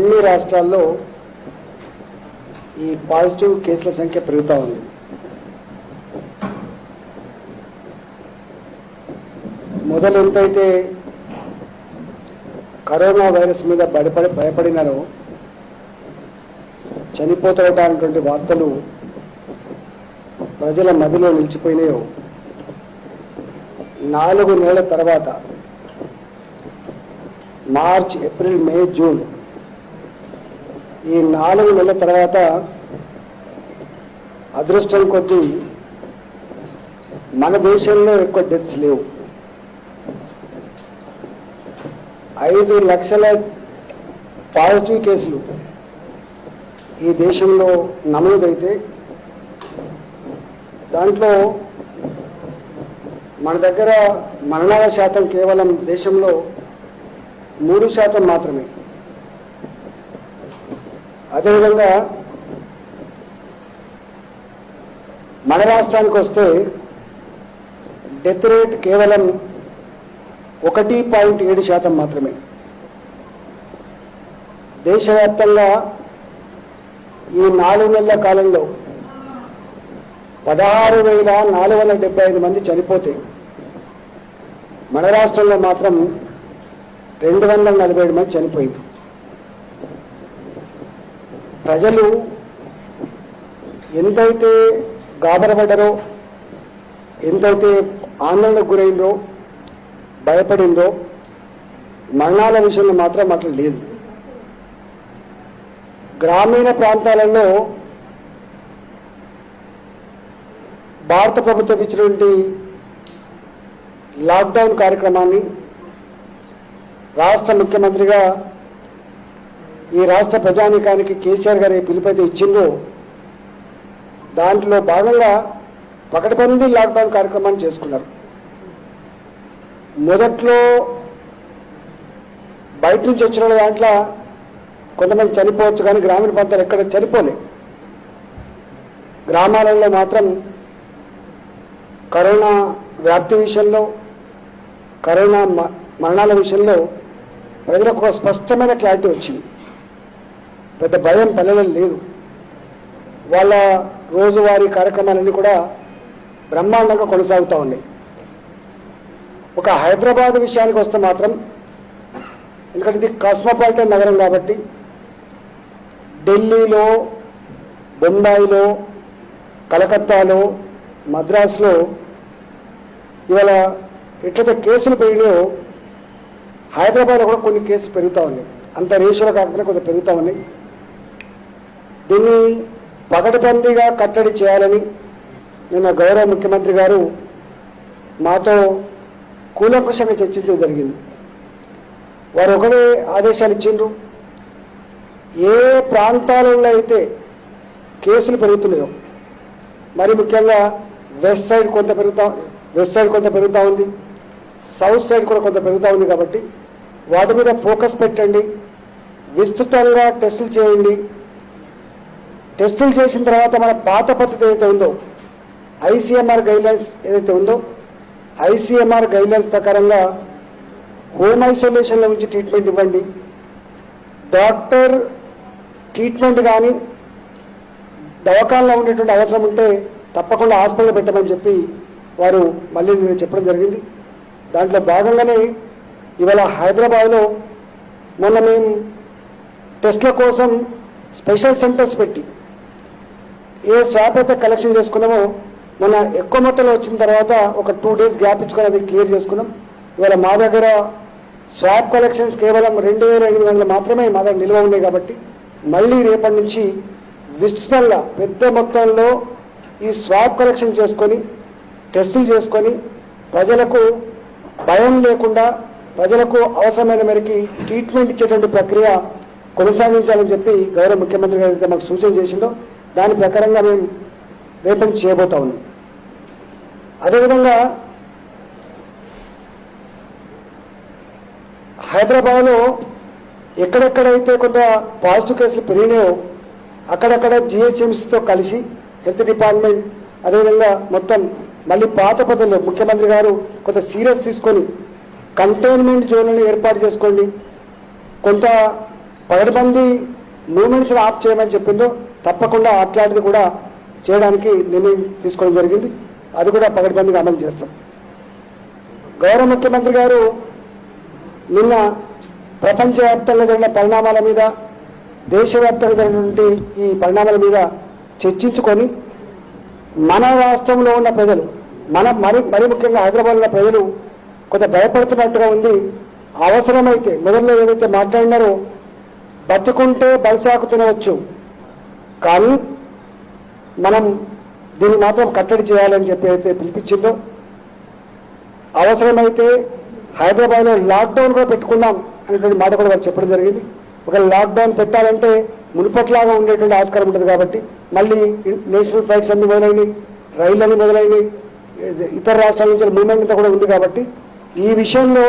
అన్ని రాష్ట్రాల్లో ఈ పాజిటివ్ కేసుల సంఖ్య పెరుగుతూ ఉంది. మొదలు ఎంతైతే కరోనా వైరస్ మీద భయపడినారో, చనిపోతున్నటువంటి వార్తలు ప్రజల మదిలో నిలిచిపోయినాయో, 4 నెలల తర్వాత మార్చ్, ఏప్రిల్, మే, జూన్ ఈ 4 నెలల తర్వాత అదృష్టం కొద్దీ మన దేశంలో ఎక్కువ డెత్స్ లేవు. 5 లక్షల పాజిటివ్ కేసులు ఈ దేశంలో నమోదైతే దాంట్లో మన దగ్గర మరణాల శాతం కేవలం దేశంలో 3% మాత్రమే. అదేవిధంగా మన రాష్ట్రానికి వస్తే డెత్ రేట్ కేవలం 1.7% మాత్రమే. దేశవ్యాప్తంగా ఈ 4 నెలల కాలంలో 16,475 మంది చనిపోతే మన రాష్ట్రంలో మాత్రం 247 మంది చనిపోయింది. ప్రజలు ఎంతైతే గాబరపడ్డారో, ఎంతైతే ఆందోళనకు గురైందో, భయపడిందో, మరణాల విషయంలో మాత్రం అట్లా లేదు. గ్రామీణ ప్రాంతాలలో భారత ప్రభుత్వం ఇచ్చినటువంటి లాక్డౌన్ కార్యక్రమాన్ని రాష్ట్ర ముఖ్యమంత్రిగా ఈ రాష్ట్ర ప్రజానీకానికి కేసీఆర్ గారి పిలుపైతే ఇచ్చిందో, దాంట్లో భాగంగా పకడ్బందీ లాక్డౌన్ కార్యక్రమాన్ని చేసుకున్నారు. మొదట్లో బయట నుంచి వచ్చిన దాంట్లో కొంతమంది చనిపోవచ్చు, కానీ గ్రామీణ ప్రాంతాలు ఎక్కడ చనిపోలే. గ్రామాలలో మాత్రం కరోనా వ్యాప్తి విషయంలో, కరోనా మరణాల విషయంలో ప్రజలకు ఒక స్పష్టమైన క్లారిటీ వచ్చింది. పెద్ద భయం పల్లెలలో లేదు. వాళ్ళ రోజువారీ కార్యక్రమాలన్నీ కూడా బ్రహ్మాండంగా కొనసాగుతూ ఉన్నాయి. ఒక హైదరాబాద్ విషయానికి వస్తే మాత్రం, ఎందుకంటే ఇది కాస్మోపాలిటన్ నగరం కాబట్టి, ఢిల్లీలో, బొంబాయిలో, కలకత్తాలో, మద్రాసులో ఇవాళ ఎట్లయితే కేసులు పెరిగినాయో హైదరాబాద్లో కూడా కొన్ని కేసులు పెరుగుతూ ఉన్నాయి. అంత రేషియోలో కాకపోతే కొంత పెరుగుతూ ఉన్నాయి. దీన్ని పకడ్బందీగా కట్టడి చేయాలని నిన్న గౌరవ ముఖ్యమంత్రి గారు మాతో కూలంకుషంగా చర్చించడం జరిగింది. వారు ఒకటే ఆదేశాలు ఇచ్చిండ్రు. ఏ ప్రాంతాలలో అయితే కేసులు పెరుగుతున్నాయో, మరి ముఖ్యంగా వెస్ట్ సైడ్ కొంత పెరుగుతూ ఉంది, సౌత్ సైడ్ కూడా కొంత పెరుగుతూ ఉంది. కాబట్టి వాటి మీద ఫోకస్ పెట్టండి, విస్తృతంగా టెస్టులు చేయండి. టెస్టులు చేసిన తర్వాత మన పాత పద్ధతి ఏదైతే ఉందో, ఐసీఎంఆర్ గైడ్లైన్స్ ఏదైతే ఉందో, ఐసీఎంఆర్ గైడ్లైన్స్ ప్రకారంగా హోమ్ ఐసోలేషన్లో నుంచి ట్రీట్మెంట్ ఇవ్వండి. డాక్టర్ ట్రీట్మెంట్ కానీ దవాఖానలో ఉండేటువంటి అవసరం ఉంటే తప్పకుండా హాస్పిటల్లో పెట్టమని చెప్పి వారు మళ్ళీ నేను చెప్పడం జరిగింది. దాంట్లో భాగంగానే ఇవాళ హైదరాబాద్లో మొన్న మేము టెస్ట్ల కోసం స్పెషల్ సెంటర్స్ పెట్టి ఏ స్వాబ్ అయితే కలెక్షన్ చేసుకున్నామో, మొన్న ఎక్కువ మొత్తంలో వచ్చిన తర్వాత ఒక 2 days గ్యాప్ ఇచ్చుకొని అది క్లియర్ చేసుకున్నాం. ఇవాళ మా దగ్గర స్వాబ్ కలెక్షన్స్ కేవలం 2,800 మాత్రమే మా దగ్గర నిల్వ ఉన్నాయి. కాబట్టి మళ్ళీ రేపటి నుంచి విస్తృతంగా పెద్ద మొత్తంలో ఈ స్వాబ్ కలెక్షన్ చేసుకొని, టెస్టులు చేసుకొని, ప్రజలకు భయం లేకుండా, ప్రజలకు అవసరమైన మేరకు ట్రీట్మెంట్ ఇచ్చేటువంటి ప్రక్రియ కొనసాగించాలని చెప్పి గౌరవ ముఖ్యమంత్రి గారు అయితే మాకు సూచన చేసిందో దాని ప్రకారంగా మేము రేపటి నుంచి చేయబోతా ఉన్నాం. అదేవిధంగా హైదరాబాద్లో ఎక్కడెక్కడైతే కొంత పాజిటివ్ కేసులు పెరిగినాయో అక్కడక్కడ జిహెచ్ఎంసీతో కలిసి హెల్త్ డిపార్ట్మెంట్, అదేవిధంగా మొత్తం మళ్ళీ పాత పద్ధతిలో ముఖ్యమంత్రి గారు కొంత సీరియస్ తీసుకొని కంటైన్మెంట్ జోన్లను ఏర్పాటు చేసుకోండి. కొంత పగటిబంది మూమెంట్స్ని ఆఫ్ చేయమని చెప్పిందో తప్పకుండా అట్లాంటిది కూడా చేయడానికి నిర్ణయం తీసుకోవడం జరిగింది. అది కూడా పగటిబందిగా అమలు చేస్తాం. గౌరవ ముఖ్యమంత్రి గారు నిన్న ప్రపంచవ్యాప్తంగా జరిగిన పరిణామాల మీద, దేశవ్యాప్తంగా జరిగినటువంటి ఈ పరిణామాల మీద చర్చించుకొని మన రాష్ట్రంలో ఉన్న ప్రజలు, మరి ముఖ్యంగా హైదరాబాద్ ఉన్న ప్రజలు కొంత భయపడుతున్నట్టుగా ఉంది. అవసరమైతే మొదట్లో ఏదైతే మాట్లాడినారో బతుకుంటే బలిసాకు తినవచ్చు, కానీ మనం దీన్ని మాత్రం కట్టడి చేయాలని చెప్పి అయితే పిలిపించిందో, అవసరమైతే హైదరాబాద్లో లాక్డౌన్ కూడా పెట్టుకుందాం అనేటువంటి మాట కూడా వారు చెప్పడం జరిగింది. ఒక లాక్డౌన్ పెట్టాలంటే మునుపట్లాగా ఉండేటువంటి ఆస్కారం ఉంటుంది కాబట్టి మళ్ళీ నేషనల్ ఫ్లైట్స్ అన్ని మొదలైనవి, రైళ్లన్నీ మొదలైనవి, ఇతర రాష్ట్రాల నుంచి మూవ్మెంట్ అంతా కూడా ఉంది కాబట్టి ఈ విషయంలో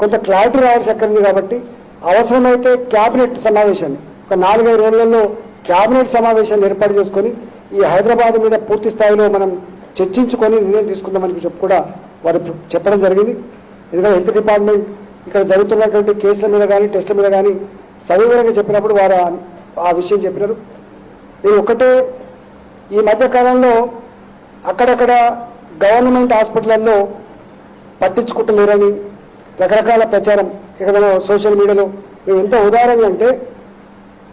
కొంత క్లారిటీ రావాల్సి అక్కర్లేదు. కాబట్టి అవసరమైతే క్యాబినెట్ సమావేశాన్ని ఒక 4-5 రోజులలో క్యాబినెట్ సమావేశాన్ని ఏర్పాటు చేసుకొని ఈ హైదరాబాద్ మీద పూర్తి స్థాయిలో మనం చర్చించుకొని నిర్ణయం తీసుకుందామని చెప్పి కూడా వారు చెప్పడం జరిగింది. ఎందుకంటే హెల్త్ డిపార్ట్మెంట్ ఇక్కడ జరుగుతున్నటువంటి కేసుల మీద కానీ టెస్టుల మీద కానీ సవివరంగా చెప్పినప్పుడు వారు ఆ విషయం చెప్పినారు. నేను ఒకటే, ఈ మధ్యకాలంలో అక్కడక్కడ గవర్నమెంట్ హాస్పిటల్లో పట్టించుకుంటలేరని రకరకాల ప్రచారం ఇక్కడ సోషల్ మీడియాలో మేము ఎంత ఉదాహరణ అంటే,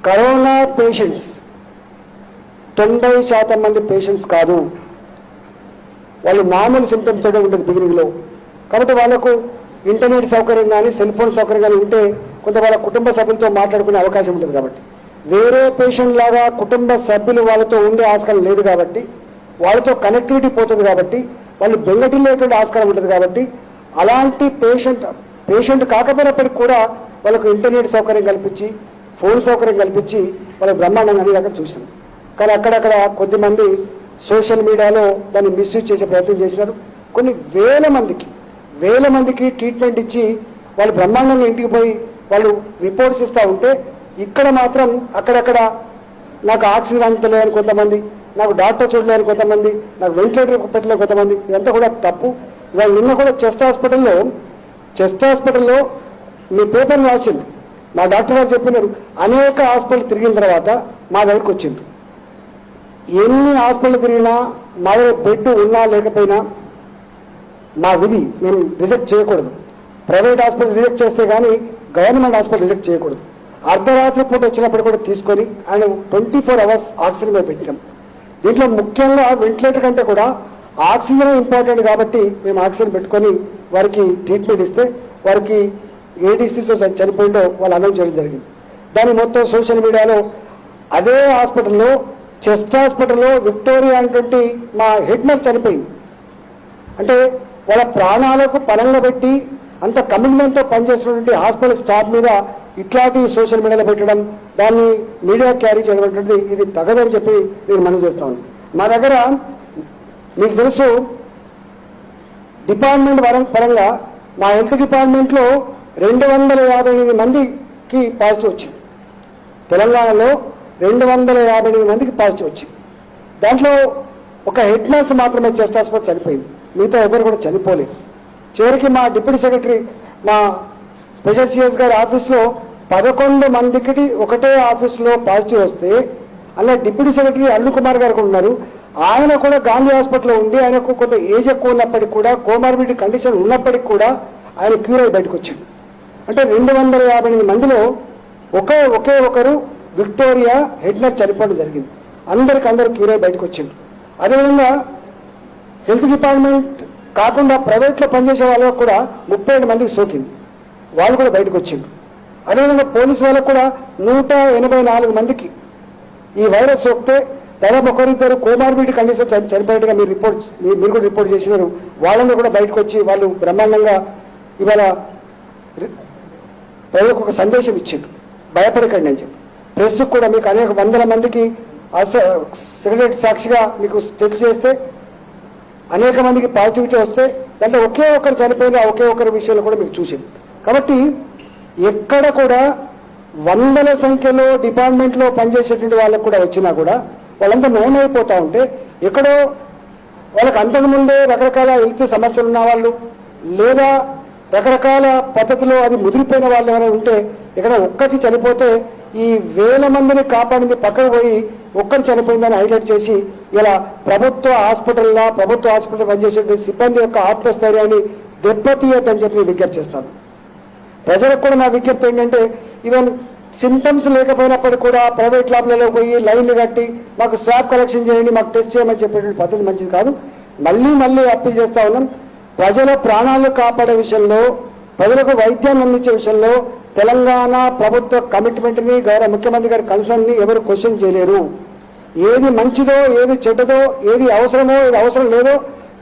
కరోనా పేషెంట్స్ 90% మంది పేషెంట్స్ కాదు, వాళ్ళు మామూలు సిమ్టమ్స్ తోనే ఉంటుంది బిగినింగ్లో. కాబట్టి వాళ్ళకు ఇంటర్నెట్ సౌకర్యం కానీ సెల్ ఫోన్ సౌకర్యం కానీ ఉంటే కొంత వాళ్ళ కుటుంబ సభ్యులతో మాట్లాడుకునే అవకాశం ఉంటుంది. కాబట్టి వేరే పేషెంట్ లాగా కుటుంబ సభ్యులు వాళ్ళతో ఉండే ఆస్కారం లేదు కాబట్టి, వాళ్ళతో కనెక్టివిటీ పోతుంది కాబట్టి, వాళ్ళు బెంగటిల్లేటువంటి ఆస్కారం ఉంటుంది కాబట్టి అలాంటి పేషెంట్ కాకపోయినప్పటికీ కూడా వాళ్ళకు ఇంటర్నెట్ సౌకర్యం కల్పించి, ఫోన్ సౌకర్యం కల్పించి వాళ్ళకి బ్రహ్మాండంగా అన్ని రకాలు చూసినాం. కానీ అక్కడక్కడ కొద్దిమంది సోషల్ మీడియాలో దాన్ని మిస్యూజ్ చేసే ప్రయత్నం చేసినారు. కొన్ని వేల మందికి ట్రీట్మెంట్ ఇచ్చి వాళ్ళు బ్రహ్మాండంగా ఇంటికి పోయి వాళ్ళు రిపోర్ట్స్ ఇస్తూ ఉంటే, ఇక్కడ మాత్రం అక్కడక్కడ నాకు ఆక్సిజన్ అందలేని కొంతమంది, నాకు డాక్టర్ చూడలేని కొంతమంది, నాకు వెంటిలేటర్ పెట్టలేని కొంతమంది, ఇదంతా కూడా తప్పు. ఇవాళ నిన్న కూడా చెస్ట్ హాస్పిటల్లో మీ పేపర్ని రాసింది, మా డాక్టర్ గారు చెప్పినారు, అనేక హాస్పిటల్ తిరిగిన తర్వాత మా దగ్గరికి వచ్చింది. ఎన్ని హాస్పిటల్ తిరిగినా మా దగ్గర బెడ్ ఉన్నా లేకపోయినా మా విధి, మేము రిజెక్ట్ చేయకూడదు. ప్రైవేట్ హాస్పిటల్ రిజెక్ట్ చేస్తే కానీ గవర్నమెంట్ హాస్పిటల్ రిజెక్ట్ చేయకూడదు. అర్ధరాత్రి పూట వచ్చినప్పుడు కూడా తీసుకొని ఆయన 24 hours ఆక్సిజన్ మీద పెట్టాం. దీంట్లో ముఖ్యంగా వెంటిలేటర్ కంటే కూడా ఆక్సిజన్ ఇంపార్టెంట్ కాబట్టి మేము ఆక్సిజన్ పెట్టుకొని వారికి ట్రీట్మెంట్ ఇస్తే, వారికి ఏ డిసీజ్తో చనిపోయిందో వాళ్ళు అనౌన్స్ చేయడం జరిగింది. దాన్ని మొత్తం సోషల్ మీడియాలో అదే హాస్పిటల్లో, చెస్ట్ హాస్పిటల్లో విక్టోరియా అనేటువంటి మా హెడ్ నర్స్ చనిపోయింది. అంటే వాళ్ళ ప్రాణాలకు పనంగా పెట్టి అంత కమిట్మెంట్తో పనిచేస్తున్నటువంటి హాస్పిటల్ స్టాఫ్ మీద ఇట్లాంటి సోషల్ మీడియాలో పెట్టడం, దాన్ని మీడియా క్యారీ చేయడం అనేటువంటిది ఇది తగదని చెప్పి నేను మనం చేస్తాను. మా దగ్గర మీకు తెలుసు, డిపార్ట్మెంట్ పరంగా మా హెల్త్ డిపార్ట్మెంట్లో 258 మందికి పాజిటివ్ వచ్చింది. తెలంగాణలో 258 మందికి పాజిటివ్ వచ్చింది. దాంట్లో ఒక హెడ్ నర్స్ మాత్రమే చెస్ట్ హాస్పిటల్ చనిపోయింది, మిగతా ఎవరు కూడా చనిపోలేదు. చివరికి మా డిప్యూటీ సెక్రటరీ, మా స్పెషల్ సిఎస్ గారి ఆఫీస్లో 11 మందికి ఒకటే ఆఫీస్లో పాజిటివ్ వస్తే, అలా డిప్యూటీ సెక్రటరీ అరుణ్ కుమార్ గారు కూడా ఉన్నారు. ఆయన కూడా గాంధీ హాస్పిటల్లో ఉండి ఆయనకు కొంత ఏజ్ ఎక్కువ ఉన్నప్పటికీ కూడా, కోమార్బిడిటీ కండిషన్ ఉన్నప్పటికీ కూడా ఆయన క్యూర్ అయి బయటకు వచ్చాడు. అంటే 258 మందిలో ఒకే ఒకరు విక్టోరియా హెడ్ నర్స్ చనిపోవడం జరిగింది. అందరూ క్యూర్ అయి బయటకు వచ్చింది. అదేవిధంగా హెల్త్ డిపార్ట్మెంట్ కాకుండా ప్రైవేట్లో పనిచేసే వాళ్ళకు కూడా 37 మందికి సోకింది, వాళ్ళు కూడా బయటకు వచ్చింది. అదేవిధంగా పోలీసు వాళ్ళకు కూడా 184 మందికి ఈ వైరస్ సోకితే దాదాపు ఒకరిద్దరు కోమార్బిడిటీ కండిషన్ చనిపోయేట్టుగా మీరు కూడా రిపోర్ట్ చేసినారు. వాళ్ళని కూడా బయటకు వచ్చి వాళ్ళు బ్రహ్మాండంగా ఇవాళ ప్రజలకు ఒక సందేశం ఇచ్చిండు, భయపడకండి అని చెప్పి. ప్రెస్కు కూడా మీకు అనేక వందల మందికి సెక్రటరీ సాక్షిగా మీకు టెస్ట్ చేస్తే అనేక మందికి పాజిటివిటీ వస్తే దాంట్లో ఒకే ఒకరు చనిపోయిన ఒకే ఒకరి విషయంలో కూడా మీకు చూసింది. కాబట్టి ఎక్కడ కూడా వందల సంఖ్యలో డిపార్ట్మెంట్లో పనిచేసేటువంటి వాళ్ళకు కూడా వచ్చినా కూడా వాళ్ళంతా నయం అయిపోతూ ఉంటే, ఎక్కడో వాళ్ళకి అంతకుముందే రకరకాల హెల్త్ సమస్యలు ఉన్న వాళ్ళు, లేదా రకరకాల పద్ధతిలో అది ముదిరిపోయిన వాళ్ళు ఎవరైనా ఉంటే ఇక్కడ ఒక్కటి చనిపోతే ఈ వేల మందిని కాపాడింది పక్కకు పోయి ఒక్కరు చనిపోయిందని హైలైట్ చేసి ఇలా ప్రభుత్వ హాస్పిటల్ పనిచేసే సిబ్బంది యొక్క ఆత్మస్థైర్యాన్ని దెబ్బతీయొద్దని చెప్పి విజ్ఞప్తి చేస్తాను. ప్రజలకు కూడా నా విజ్ఞప్తి ఏంటంటే ఈవెన్ సింటమ్స్ లేకపోయినప్పటికీ కూడా ప్రైవేట్ ల్యాబ్లలో పోయి లైన్లు కట్టి మాకు స్వాబ్ కలెక్షన్ చేయండి, మాకు టెస్ట్ చేయమని చెప్పేటువంటి పద్ధతి మంచిది కాదు. మళ్ళీ అప్పీల్ చేస్తా ఉన్నాం. ప్రజల ప్రాణాలు కాపాడే విషయంలో, ప్రజలకు వైద్యాన్ని అందించే విషయంలో తెలంగాణ ప్రభుత్వ కమిట్మెంట్ని, గౌరవ ముఖ్యమంత్రి గారి కన్సర్న్ని ఎవరు క్వశ్చన్ చేయలేరు. ఏది మంచిదో, ఏది చెడ్డదో, ఏది అవసరమో, ఏది అవసరం లేదో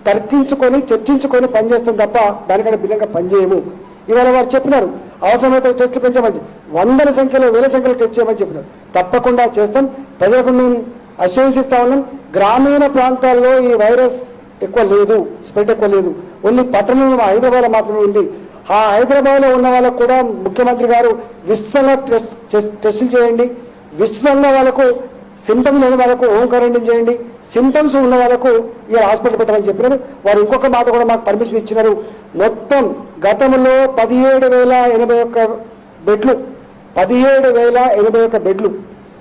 తర్కించుకొని చర్చించుకొని పనిచేస్తాం తప్ప దానికంటే భిన్నంగా పనిచేయము. ఇవాళ వారు చెప్పినారు అవసరమైతే టెస్టులు పెంచమని, వేల సంఖ్యలో టెస్ట్ చేయమని చెప్పినారు. తప్పకుండా చేస్తాం. ప్రజలకు మేము అష్యూరెన్స్ ఇస్తా ఉన్నాం. గ్రామీణ ప్రాంతాల్లో ఈ వైరస్ ఎక్కువ లేదు, స్ప్రెడ్ ఎక్కువ లేదు. ఓన్లీ పట్టణంలో హైదరాబాద్ మాత్రమే ఉంది. ఆ హైదరాబాద్లో ఉన్న వాళ్ళకు కూడా ముఖ్యమంత్రి గారు విస్తృతంగా టెస్టులు చేయండి, విస్తృతంగా వాళ్ళకు సింటమ్స్ లేని వాళ్ళకు హోమ్ క్వారంటైన్ చేయండి, సింటమ్స్ ఉన్న వాళ్ళకు ఇలా హాస్పిటల్ పెట్టమని చెప్పినారు. వారు ఇంకొక మాట కూడా మాకు పర్మిషన్ ఇచ్చినారు. మొత్తం గతంలో 17,081 బెడ్లు 17,081 బెడ్లు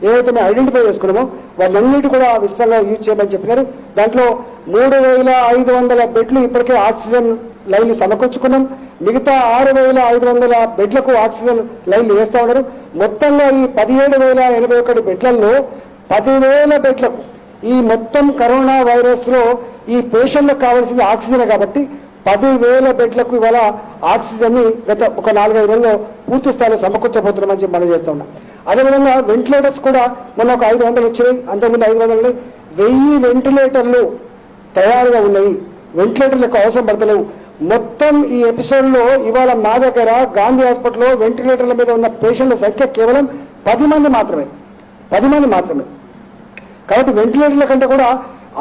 ఏవైతే మేము ఐడెంటిఫై చేసుకున్నామో వాళ్ళన్నిటి కూడా విస్తృతంగా యూజ్ చేయమని చెప్పినారు. దాంట్లో 3,500 బెడ్లు ఇప్పటికే ఆక్సిజన్ లైన్లు సమకూర్చుకున్నాం. మిగతా 6,500 బెడ్లకు ఆక్సిజన్ లైన్లు వేస్తూ ఉన్నారు. మొత్తంగా ఈ 17,081 బెడ్లలో 10,000 బెడ్లకు ఈ మొత్తం కరోనా వైరస్లో ఈ పేషెంట్లకు కావాల్సింది ఆక్సిజన్ కాబట్టి 10,000 బెడ్లకు ఇవాళ ఆక్సిజన్ని గత ఒక 4-5 రోజుల్లో పూర్తి స్థాయిలో సమకూర్చబోతున్నామని చెప్పి మనం చేస్తూ ఉన్నాం. అదేవిధంగా వెంటిలేటర్స్ కూడా మొన్న ఒక 500 వచ్చినాయి, అంతకుముందు 500 1000 వెంటిలేటర్లు తయారుగా ఉన్నాయి. వెంటిలేటర్లకు అవసరం పడతలేవు. మొత్తం ఈ ఎపిసోడ్లో ఇవాళ మా దగ్గర గాంధీ హాస్పిటల్లో వెంటిలేటర్ల మీద ఉన్న పేషెంట్ల సంఖ్య కేవలం 10 మంది మాత్రమే. కాబట్టి వెంటిలేటర్ల కంటే కూడా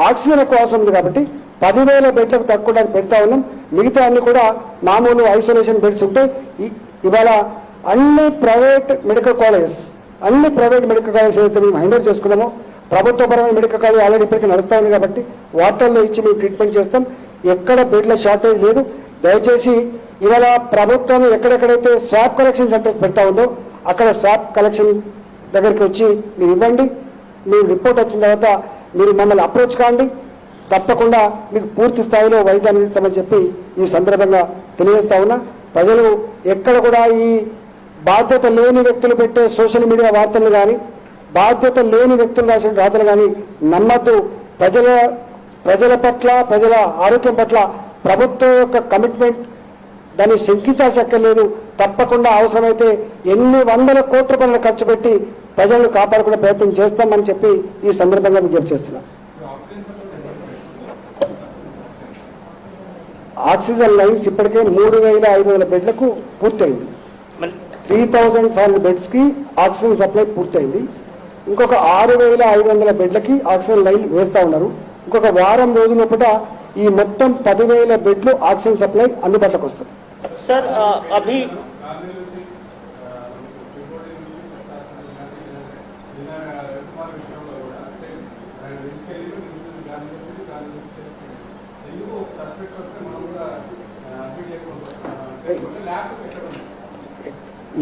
ఆక్సిజన్ ఎక్కువ అవసరం ఉంది కాబట్టి 10,000 బెడ్లకు తక్కువ పెడతా ఉన్నాం. మిగతా అన్ని కూడా మామూలు ఐసోలేషన్ బెడ్స్ ఉంటాయి. ఇవాళ అన్ని ప్రైవేట్ మెడికల్ కాలేజెస్ ఏదైతే మేము హ్యాండ్ ఓవర్ చేసుకున్నామో, ప్రభుత్వపరమైన మెడికల్ కాలేజ్ ఆల్రెడీ ఇప్పటికీ నడుస్తా ఉంది కాబట్టి వాటర్లో ఇచ్చి మేము ట్రీట్మెంట్ చేస్తాం. ఎక్కడ బెడ్ల షార్టేజ్ లేదు. దయచేసి ఇవాళ ప్రభుత్వం ఎక్కడెక్కడైతే స్వాబ్ కలెక్షన్ సెంటర్స్ పెడతా ఉందో అక్కడ స్వాబ్ కలెక్షన్ దగ్గరికి వచ్చి మీరు ఇవ్వండి. మీ రిపోర్ట్ వచ్చిన తర్వాత మీరు మమ్మల్ని అప్రోచ్ కాండి. తప్పకుండా మీకు పూర్తి స్థాయిలో వైద్యాన్ని ఇస్తామని చెప్పి ఈ సందర్భంగా తెలియజేస్తా ఉన్నా. ప్రజలు ఎక్కడ కూడా ఈ బాధ్యత లేని వ్యక్తులు పెట్టే సోషల్ మీడియా వార్తలు కానీ, బాధ్యత లేని వ్యక్తులు రాసిన రాతలు కానీ నమ్మద్దు. ప్రజల పట్ల, ప్రజల ఆరోగ్యం పట్ల ప్రభుత్వం యొక్క కమిట్మెంట్ దాన్ని శంకించాల్సక్కర్లేదు. తప్పకుండా అవసరమైతే ఎన్ని వందల కోట్ల రూపాయలను ఖర్చు పెట్టి ప్రజలను కాపాడుకునే ప్రయత్నం చేస్తామని చెప్పి ఈ సందర్భంగా విజ్ఞప్తి చేస్తున్నాం. ఆక్సిజన్ లైన్స్ ఇప్పటికే 3,500 బెడ్లకు పూర్తయింది. 3,500 బెడ్స్కి ఆక్సిజన్ సప్లై పూర్తయింది. ఇంకొక 6,500 బెడ్లకి ఆక్సిజన్ లైన్ వేస్తూ ఉన్నారు. ఇంకొక వారం రోజుల పూట ఈ మొత్తం 10,000 బెడ్లు ఆక్సిజన్ సప్లై అందుబాటులోకి వస్తుంది. సార్ అభి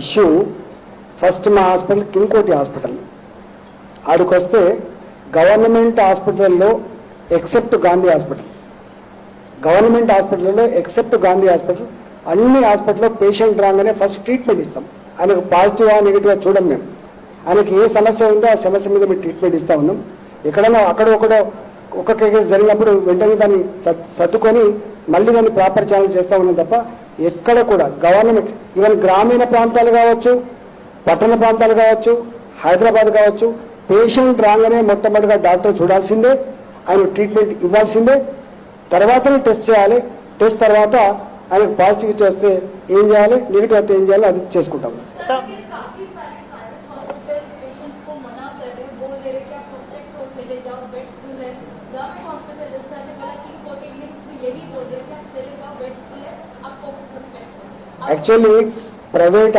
ఇష్యూ ఫస్ట్ మా హాస్పిటల్ కింగ్కోటి హాస్పిటల్ ఆడికి వస్తే గవర్నమెంట్ హాస్పిటల్లో ఎక్సెప్ట్ గాంధీ హాస్పిటల్, అన్ని హాస్పిటల్లో పేషెంట్ రాగానే ఫస్ట్ ట్రీట్మెంట్ ఇస్తాం. ఆయనకు పాజిటివా నెగిటివా చూడం మేము. ఆయనకి ఏ సమస్య ఉందో ఆ సమస్య మీద మేము ట్రీట్మెంట్ ఇస్తా ఉన్నాం. ఎక్కడైనా అక్కడొక్కడో ఒక్క కేసు జరిగినప్పుడు వెంటనే దాన్ని సర్దుకొని మళ్ళీ దాన్ని ప్రాపర్ ఛానల్ చేస్తూ ఉన్నాం తప్ప ఎక్కడ కూడా గవర్నమెంట్ ఈవెన్ గ్రామీణ ప్రాంతాలు కావచ్చు, పట్టణ ప్రాంతాలు కావచ్చు, హైదరాబాద్ కావచ్చు, పేషెంట్ రాగానే మొట్టమొదటిగా డాక్టర్ చూడాల్సిందే, ఆయన ట్రీట్మెంట్ ఇవ్వాల్సిందే. తర్వాతనే టెస్ట్ చేయాలి. టెస్ట్ తర్వాత ఆయనకు పాజిటివ్ చేస్తే ఏం చేయాలి, నెగిటివ్ అయితే ఏం చేయాలో అది చేసుకుంటాం. యాక్చువల్లీ ప్రైవేట్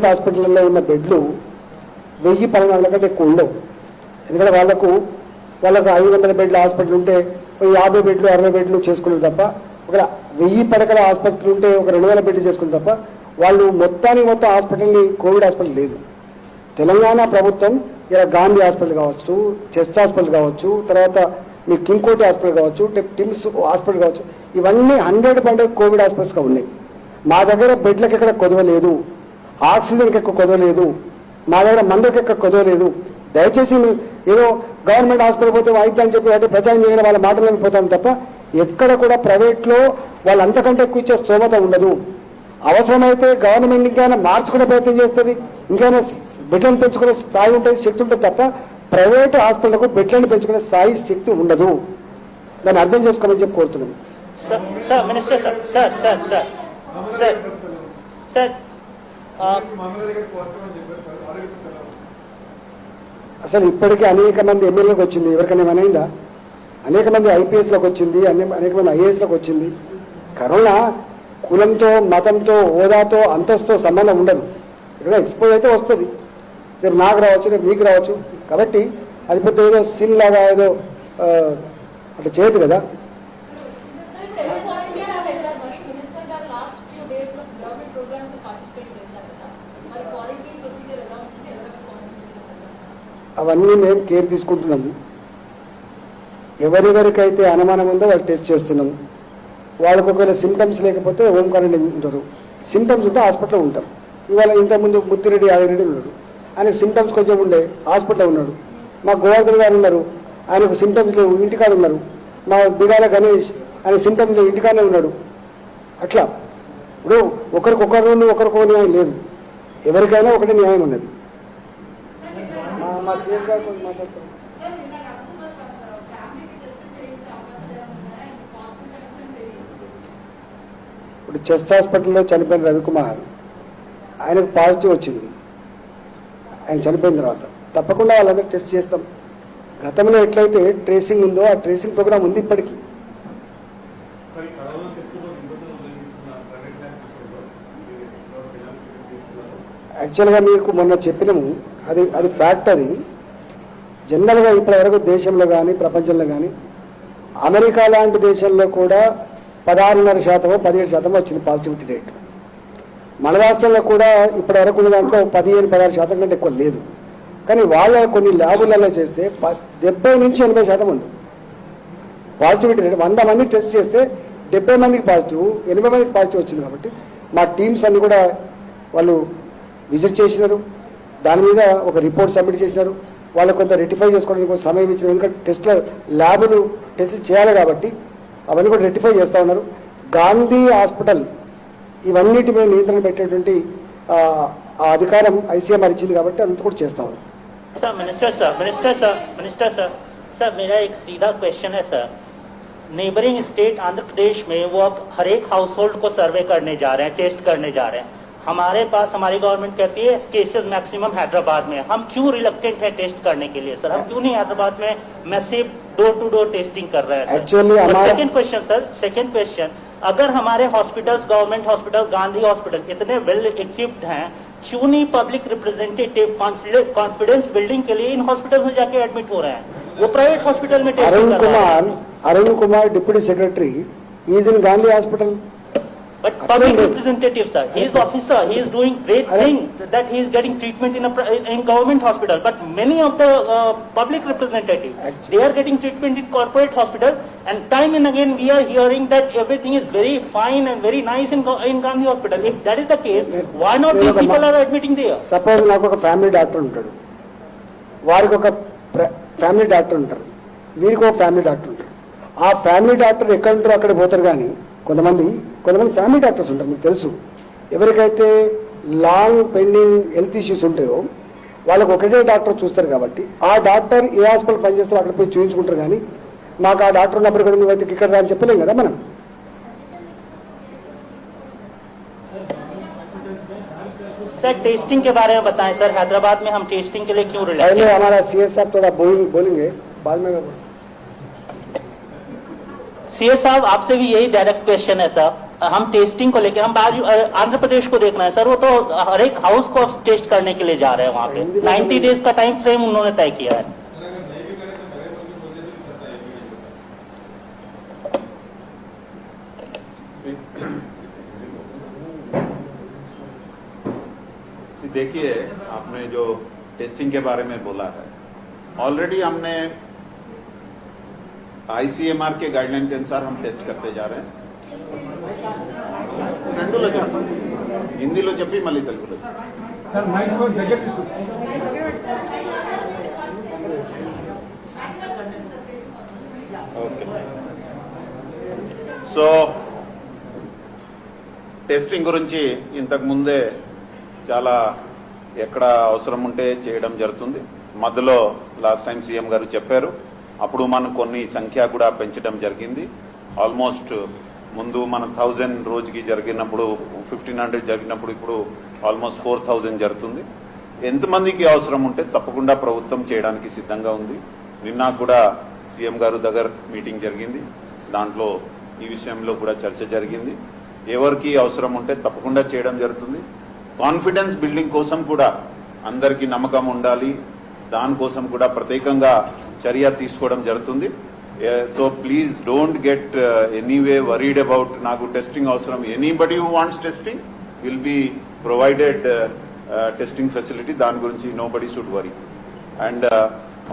హాస్పిటల్లో ఉన్న బెడ్లు 1000 కంటే ఎక్కువ ఉండవు. ఎందుకంటే వాళ్ళకు 500 బెడ్ల హాస్పిటల్ ఉంటే 50 బెడ్లు 60 బెడ్లు చేసుకునేది తప్ప ఒక 1000 పడకల ఆసుపత్రి ఉంటే ఒక 200 బెడ్లు చేసుకుని తప్ప వాళ్ళు మొత్తానికి మొత్తం హాస్పిటల్ని కోవిడ్ హాస్పిటల్ లేదు. తెలంగాణ ప్రభుత్వం ఇలా గాంధీ హాస్పిటల్ కావచ్చు, చెస్ట్ హాస్పిటల్ కావచ్చు, తర్వాత మీ కింగ్కోటి హాస్పిటల్ కావచ్చు, టిమ్స్ హాస్పిటల్ కావచ్చు, ఇవన్నీ 100% కోవిడ్ హాస్పిటల్స్గా ఉన్నాయి. మా దగ్గర బెడ్లకు ఎక్కడ కొదవ లేదు, ఆక్సిజన్కి ఎక్కువ కొదవ లేదు, మా దగ్గర మందుకి ఎక్కడ కొదవ లేదు. దయచేసి ఏదో గవర్నమెంట్ హాస్పిటల్ పోతే వైద్యం అని చెప్పి అంటే ప్రచారం చేయడం వాళ్ళ మాటలు పోతాం తప్ప ఎక్కడ కూడా ప్రైవేట్లో వాళ్ళు అంతకంటే ఎక్కువ ఇచ్చే స్తోమత ఉండదు. అవసరమైతే గవర్నమెంట్ ఇంకైనా మార్చుకునే ప్రయత్నం చేస్తుంది, ఇంకైనా బెడ్లను పెంచుకునే స్థాయి ఉంటుంది, శక్తి ఉంటుంది తప్ప ప్రైవేట్ హాస్పిటల్కు బెడ్లను పెంచుకునే స్థాయి శక్తి ఉండదు. దాన్ని అర్థం చేసుకోమని చెప్పి కోరుతున్నాం. Sir minister sir sir sir sir sir sir అసలు ఇప్పటికీ అనేక మంది ఎమ్మెల్యేలకు వచ్చింది, ఎవరికైనా ఏమైనా అనేక మంది ఐపీఎస్లకు వచ్చింది, అనేక మంది ఐఏఎస్లకు వచ్చింది. కరోనా కులంతో, మతంతో, హోదాతో, అంతస్తుతో సంబంధం ఉండదు. ఇక్కడ ఎక్స్పోజ్ అయితే వస్తుంది, రేపు నాకు రావచ్చు, రేపు మీకు రావచ్చు. కాబట్టి అది పెద్ద ఏదో సీన్ లాగా ఏదో అట్లా చేయదు కదా. అవన్నీ మేము కేర్ తీసుకుంటున్నాము. ఎవరెవరికైతే అనుమానం ఉందో వాళ్ళు టెస్ట్ చేస్తున్నాము. వాళ్ళకు ఒకవేళ సిమ్టమ్స్ లేకపోతే హోమ్ క్వారంటైన్ ఉంటారు, సిమ్టమ్స్ ఉంటే హాస్పిటల్లో ఉంటాం. ఇవాళ ఇంతకుముందు ముత్తిరెడ్డి యాదగిరెడ్డి ఉన్నాడు, ఆయనకు సిమ్టమ్స్ కొంచెం ఉండే హాస్పిటల్లో ఉన్నాడు. మా గోవర్ధన్ గారు ఉన్నారు, ఆయనకు సిమ్టమ్స్ లేవు, ఇంటికాడ ఉన్నారు. మా బిగాల గణేష్ ఆయన సిమ్టమ్స్ లేవు, ఇంటికాడనే ఉన్నాడు. అట్లా ఇప్పుడు ఒకరికొకరు ఒకరికొక న్యాయం లేదు, ఎవరికైనా ఒకటి న్యాయం ఉన్నది. మా సీఎస్ గారు కొంచెం మాట్లాడతారు. ఇప్పుడు చెస్ట్ హాస్పిటల్లో చనిపోయిన రవికుమార్, ఆయనకు పాజిటివ్ వచ్చింది. ఆయన చనిపోయిన తర్వాత తప్పకుండా వాళ్ళందరూ టెస్ట్ చేస్తాం. గతంలో ఎట్లయితే ట్రేసింగ్ ఉందో ఆ ట్రేసింగ్ ప్రోగ్రామ్ ఉంది ఇప్పటికీ. యాక్చువల్గా మీకు మొన్న చెప్పినాము, అది ఫ్యాక్ట్. అది జనరల్గా ఇప్పటివరకు దేశంలో కానీ ప్రపంచంలో కానీ అమెరికా లాంటి దేశంలో కూడా 16.5% 17% వచ్చింది పాజిటివిటీ రేట్. మన రాష్ట్రంలో కూడా ఇప్పటివరకు ఉన్న దాంట్లో 15-16% కంటే ఎక్కువ లేదు. కానీ వాళ్ళ కొన్ని ల్యాబులలో చేస్తే 70 నుంచి 80% ఉంది పాజిటివిటీ రేట్. 100 మంది టెస్ట్ చేస్తే 70 మందికి పాజిటివ్, 80 మందికి పాజిటివ్ వచ్చింది. కాబట్టి మా టీమ్స్ అన్ని కూడా వాళ్ళు విజిట్ చేసినారు, దాని మీద ఒక రిపోర్ట్ సబ్మిట్ చేసినారు. వాళ్ళు కొంత రెక్టిఫై చేసుకోవడానికి కొంత సమయం ఇచ్చిన, ఎందుకంటే టెస్ట్ల ల్యాబులు టెస్టులు చేయాలి కాబట్టి అవన్నీ కూడా రెక్టిఫై చేస్తూ ఉన్నారు. గాంధీ హాస్పిటల్ ఇవన్నిటి మీద నియంత్రణ పెట్టేటువంటి ఆ అధికారం ఐసీఎంఆర్ ఇచ్చింది కాబట్టి అంత కూడా చేస్తా ఉన్నారు. सर मिनिस्टर सर मेरा एक सीधा क्वेश्चन है sir. Neighbouring state Andhra Pradesh में वो अब हर एक हाउस होल्ड को सर्वे करने जा रहे हैं, टेस्ट करने जा रहे हैं. हमारे पास हमारी गवर्नमेंट कहती है केसेस मैक्सिमम हैदराबाद में. हम क्यों रिलक्टेंट है टेस्ट करने के लिए सर? हम क्यों नहीं हैदराबाद में massive door to door testing कर रहे हैं? एक्चुअली सेकंड क्वेश्चन, अगर हमारे hospitals, government hospital, Gandhi hospital इतने वेल इक्विप्ड हैं, क्यों नहीं पब्लिक रिप्रेजेंटेटिव कॉन्फिडेंस बिल्डिंग के लिए इन हॉस्पिटल में जाके एडमिट हो रहे हैं? वो प्राइवेट हॉस्पिटल में टेस्टिंग कर रहे हैं. Arun Kumar deputy secretary is in Gandhi hospital. But public representative, sir, he is officer, he is doing great thing that he is getting treatment in government hospital. But many of the public representatives, they are getting treatment in corporate hospital, and time and again we are hearing that everything is very fine and very nice in Gandhi hospital. If that is the case, why not these people are admitting there? Suppose నాకు ఒక family doctor ఉంటాడు, వారికి ఒక family doctor ఉంటారు, వీరికి ఒక family doctor ఉంటారు. ఆ ఫ్యామిలీ డాక్టర్ ఎక్కడ ఉంటారో అక్కడ పోతారు. కానీ కొంతమంది ఫ్యామిలీ డాక్టర్స్ ఉంటారు. మీకు తెలుసు, ఎవరికైతే లాంగ్ పెండింగ్ హెల్త్ ఇష్యూస్ ఉంటాయో వాళ్ళకు ఒకటే డాక్టర్ చూస్తారు. కాబట్టి ఆ డాక్టర్ ఏ హాస్పిటల్ పనిచేస్తారో అక్కడ పోయి చూపించుకుంటారు. కానీ మాకు ఆ డాక్టర్ ఉన్నప్పుడు కూడా నువ్వైతే ఇక్కడ రా అని చెప్పలేం కదా మనం. सर टेस्टिंग के बारे में बताएं सर, हैदराबाद में हम टेस्टिंग के लिए क्यों रिलैक्स? पहले हमारा सीएस साहब थोड़ा बोलेंगे, बाद में सीएस साहब आपसे भी यही डायरेक्ट क्वेश्चन है सर. हम टेस्टिंग को लेकर हम आंध्र प्रदेश को देखना है सर. वो तो हर एक हाउस को टेस्ट करने के लिए जा रहे हैं वहाँ पे. 90 डेज का टाइम फ्रेम उन्होंने तय किया है. देखिए, आपने जो टेस्टिंग के बारे में बोला है, ऑलरेडी हमने ICMR के गाइडलाइन के अनुसार हम टेस्ट करते जा रहे हैं. రెండులో చెప్పు, హిందీలో చెప్పి మళ్ళీ తెలుగులో. సార్ మైక్ లో దగ్గర తీసుకో. ఓకే. సో టెస్టింగ్ గురించి ఇంతకు ముందే చాలా ఎక్కడ అవసరం ఉంటే చేయడం జరుగుతుంది. మధ్యలో లాస్ట్ టైం సీఎం గారు చెప్పారు, అప్పుడు మనం కొన్ని సంఖ్య కూడా పెంచడం జరిగింది. ఆల్మోస్ట్ ముందు మన 1000 రోజుకి జరిగినప్పుడు 1500 జరిగినప్పుడు ఇప్పుడు ఆల్మోస్ట్ 4000 జరుగుతుంది. ఎంతమందికి అవసరం ఉంటే తప్పకుండా ప్రభుత్వం చేయడానికి సిద్ధంగా ఉంది. నిన్న కూడా సీఎం గారు దగ్గర మీటింగ్ జరిగింది, దాంట్లో ఈ విషయంలో కూడా చర్చ జరిగింది. ఎవరికి అవసరం ఉంటే తప్పకుండా చేయడం జరుగుతుంది. కాన్ఫిడెన్స్ బిల్డింగ్ కోసం కూడా అందరికీ నమ్మకం ఉండాలి, దానికోసం కూడా ప్రత్యేకంగా చర్య తీసుకోవడం జరుగుతుంది. So please don't get anyway worried about నాకు టెస్టింగ్ అవసరం. Anybody who wants testing will be provided testing facility. దాని గురించి nobody should worry. And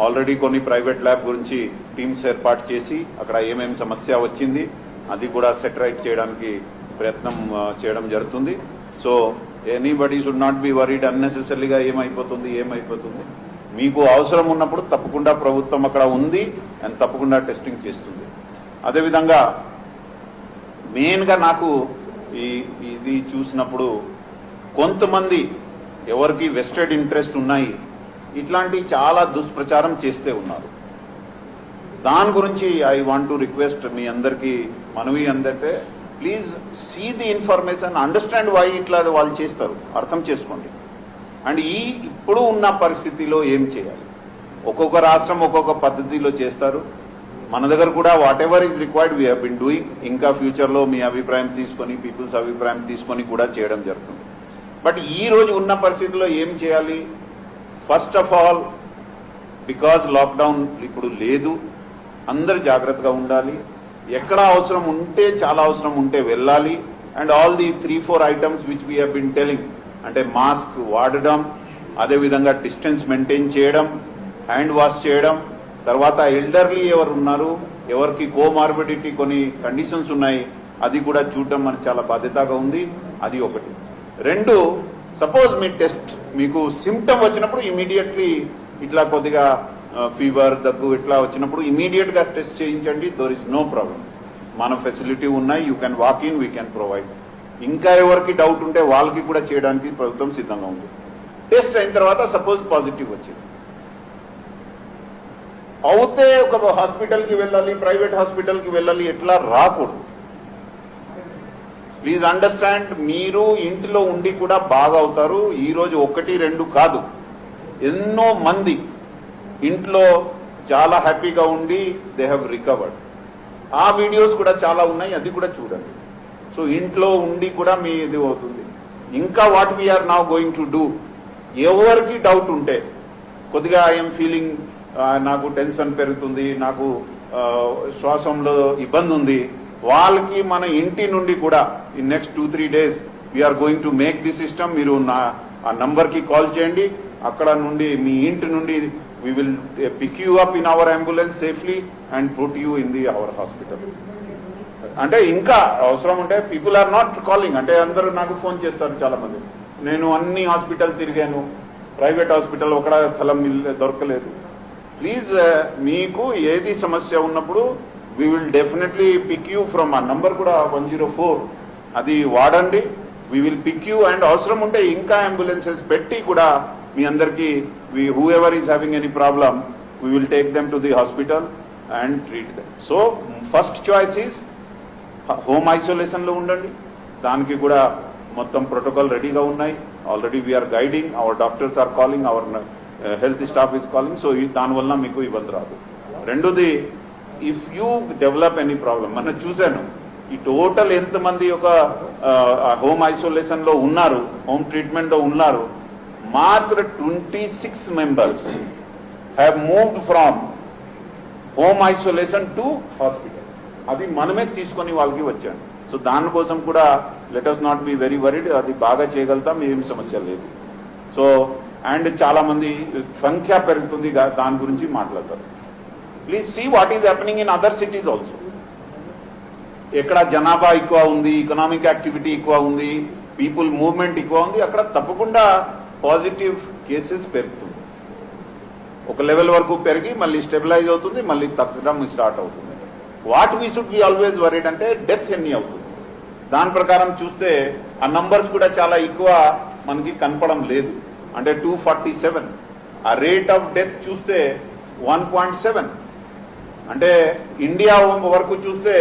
already కొన్ని ప్రైవేట్ ల్యాబ్ గురించి టీమ్స్ ఏర్పాటు చేసి అక్కడ ఏమేమి సమస్య వచ్చింది అది కూడా సెట్ రైట్ చేయడానికి ప్రయత్నం చేయడం జరుగుతుంది. So anybody should not be worried అన్నెసెసరీగా ఏమైపోతుంది. మీకు అవసరం ఉన్నప్పుడు తప్పకుండా ప్రభుత్వం అక్కడ ఉంది అండ్ తప్పకుండా టెస్టింగ్ చేస్తుంది. అదేవిధంగా మెయిన్గా నాకు ఇది చూసినప్పుడు కొంతమంది ఎవరికి వెస్టెడ్ ఇంట్రెస్ట్ ఉన్నాయి, ఇట్లాంటి చాలా దుష్ప్రచారం చేస్తే ఉన్నారు. దాని గురించి ఐ వాంట్ టు రిక్వెస్ట్ మీ అందరికీ మనవి అందరికీ, please see the information, understand why ఇట్లా వాళ్ళు చేస్తారు, అర్థం చేసుకోండి. అండ్ ఇప్పుడు ఉన్న పరిస్థితిలో ఏం చేయాలి, ఒక్కొక్క రాష్ట్రం ఒక్కొక్క పద్ధతిలో చేస్తారు. మన దగ్గర కూడా what ever is required we have been doing. ఇంకా ఫ్యూచర్లో మీ అభిప్రాయం తీసుకొని పీపుల్స్ అభిప్రాయం తీసుకొని కూడా చేయడం జరుగుతుంది. బట్ ఈ రోజు ఉన్న పరిస్థితిలో ఏం చేయాలి, first of all because lockdown ఇప్పుడు లేదు, అందరు జాగ్రత్తగా ఉండాలి. ఎక్కడ అవసరం ఉంటే చాలా అవసరం ఉంటే వెళ్ళాలి. And all the 3-4 items which we have been telling, అంటే మాస్క్ వాడడం, అదేవిధంగా డిస్టెన్స్ మెయింటైన్ చేయడం, హ్యాండ్ వాష్ చేయడం, తర్వాత ఎల్డర్లీ ఎవరు ఉన్నారు, ఎవరికి కోమార్బిడిటీ కొన్ని కండిషన్స్ ఉన్నాయి అది కూడా చూడడం మనకు చాలా బాధ్యతగా ఉంది. అది ఒకటి. రెండు, సపోజ్ మీ టెస్ట్ మీకు సిమ్టమ్ వచ్చినప్పుడు ఇమీడియట్లీ ఇట్లా కొద్దిగా ఫీవర్ దగ్గు ఇట్లా వచ్చినప్పుడు ఇమీడియట్గా టెస్ట్ చేయించండి. దోర్ ఇస్ నో ప్రాబ్లం. మన ఫెసిలిటీ ఉన్నాయి, you can walk in, we can provide. ఇంకా ఎవరికి డౌట్ ఉంటే వాళ్ళకి కూడా చేయడానికి ప్రభుత్వం సిద్ధంగా ఉంది. టెస్ట్ అయిన తర్వాత సపోజ్ పాజిటివ్ వచ్చింది అవుతే ఒక హాస్పిటల్కి వెళ్ళాలి, ప్రైవేట్ హాస్పిటల్కి వెళ్ళాలి, ఎట్లా రాకూడదు. ప్లీజ్ అండర్స్టాండ్, మీరు ఇంటిలో ఉండి కూడా బాగా అవుతారు. ఈరోజు 1-2 కాదు, ఎన్నో మంది ఇంట్లో చాలా హ్యాపీగా ఉండి దే హ్యావ్ రికవర్డ్. ఆ వీడియోస్ కూడా చాలా ఉన్నాయి, అది కూడా చూడండి. సో ఇంట్లో ఉండి కూడా మీ ఇది అవుతుంది. ఇంకా what we are now going to do, ఎవరికి డౌట్ ఉంటే కొద్దిగా ఐఎమ్ ఫీలింగ్ నాకు టెన్షన్ పెరుగుతుంది, నాకు శ్వాసంలో ఇబ్బంది ఉంది, వాళ్ళకి మన ఇంటి నుండి కూడా in next 2-3 days we are going to make the system. మీరు ఆ నంబర్కి కాల్ చేయండి, అక్కడ నుండి మీ ఇంటి నుండి we will pick you up in our ambulance safely and put you in our hospital. అంటే ఇంకా అవసరం ఉంటే పీపుల్ ఆర్ నాట్ కాలింగ్, అంటే అందరూ నాకు ఫోన్ చేస్తారు చాలా మంది, నేను అన్ని హాస్పిటల్ తిరిగాను, ప్రైవేట్ హాస్పిటల్ ఒక స్థలం దొరకలేదు. ప్లీజ్ మీకు ఏది సమస్య ఉన్నప్పుడు we will definitely pick you from ఆ నంబర్ కూడా 104 అది వాడండి. We will pick you and అవసరం ఉంటే ఇంకా అంబులెన్సెస్ పెట్టి కూడా మీ అందరికీ whoever is having any problem, we will take them to the hospital and treat them. So first choice is home isolation లో ఉండండి. దానికి కూడా మొత్తం ప్రోటోకాల్ రెడీగా ఉన్నాయి. Already we are guiding, our doctors are calling, our health staff is calling. So దానివల్ల మీకు ఇబ్బంది రాదు. రెండోది, if you develop any problem, మనం చూశాను ఈ టోటల్ ఎంతమంది ఒక హోమ్ ఐసోలేషన్ లో ఉన్నారు, హోమ్ ట్రీట్మెంట్ లో ఉన్నారు, మాత్ర 26 members have moved from home isolation to hospital. అది మనమే తీసుకొని వాళ్ళకి వచ్చాను. సో దానికోసం కూడా let us not be very worried, అది బాగా చేయగలుగుతాం, ఏం సమస్య లేదు. సో అండ్ చాలా మంది సంఖ్య పెరుగుతుంది, దాని గురించి మాట్లాడతారు. Please see what is happening in other cities also. ఎక్కడ జనాభా ఎక్కువ ఉంది, ఎకనామిక్ యాక్టివిటీ ఎక్కువ ఉంది, పీపుల్ మూవ్మెంట్ ఎక్కువ ఉంది, అక్కడ తప్పకుండా పాజిటివ్ కేసెస్ పెరుగుతుంది. ఒక లెవెల్ వరకు పెరిగి మళ్ళీ స్టెబిలైజ్ అవుతుంది, మళ్ళీ తగ్గడం స్టార్ట్ అవుతుంది. What we should be always worried అంటే డెత్ ఎన్ని అవుతుంది. దాని ప్రకారం చూస్తే ఆ నంబర్స్ కూడా చాలా ఎక్కువ మనకి కనపడం లేదు. అంటే 247, ఆ రేట్ ఆఫ్ డెత్ చూస్తే 1.7. అంటే ఇండియా వరకు చూస్తే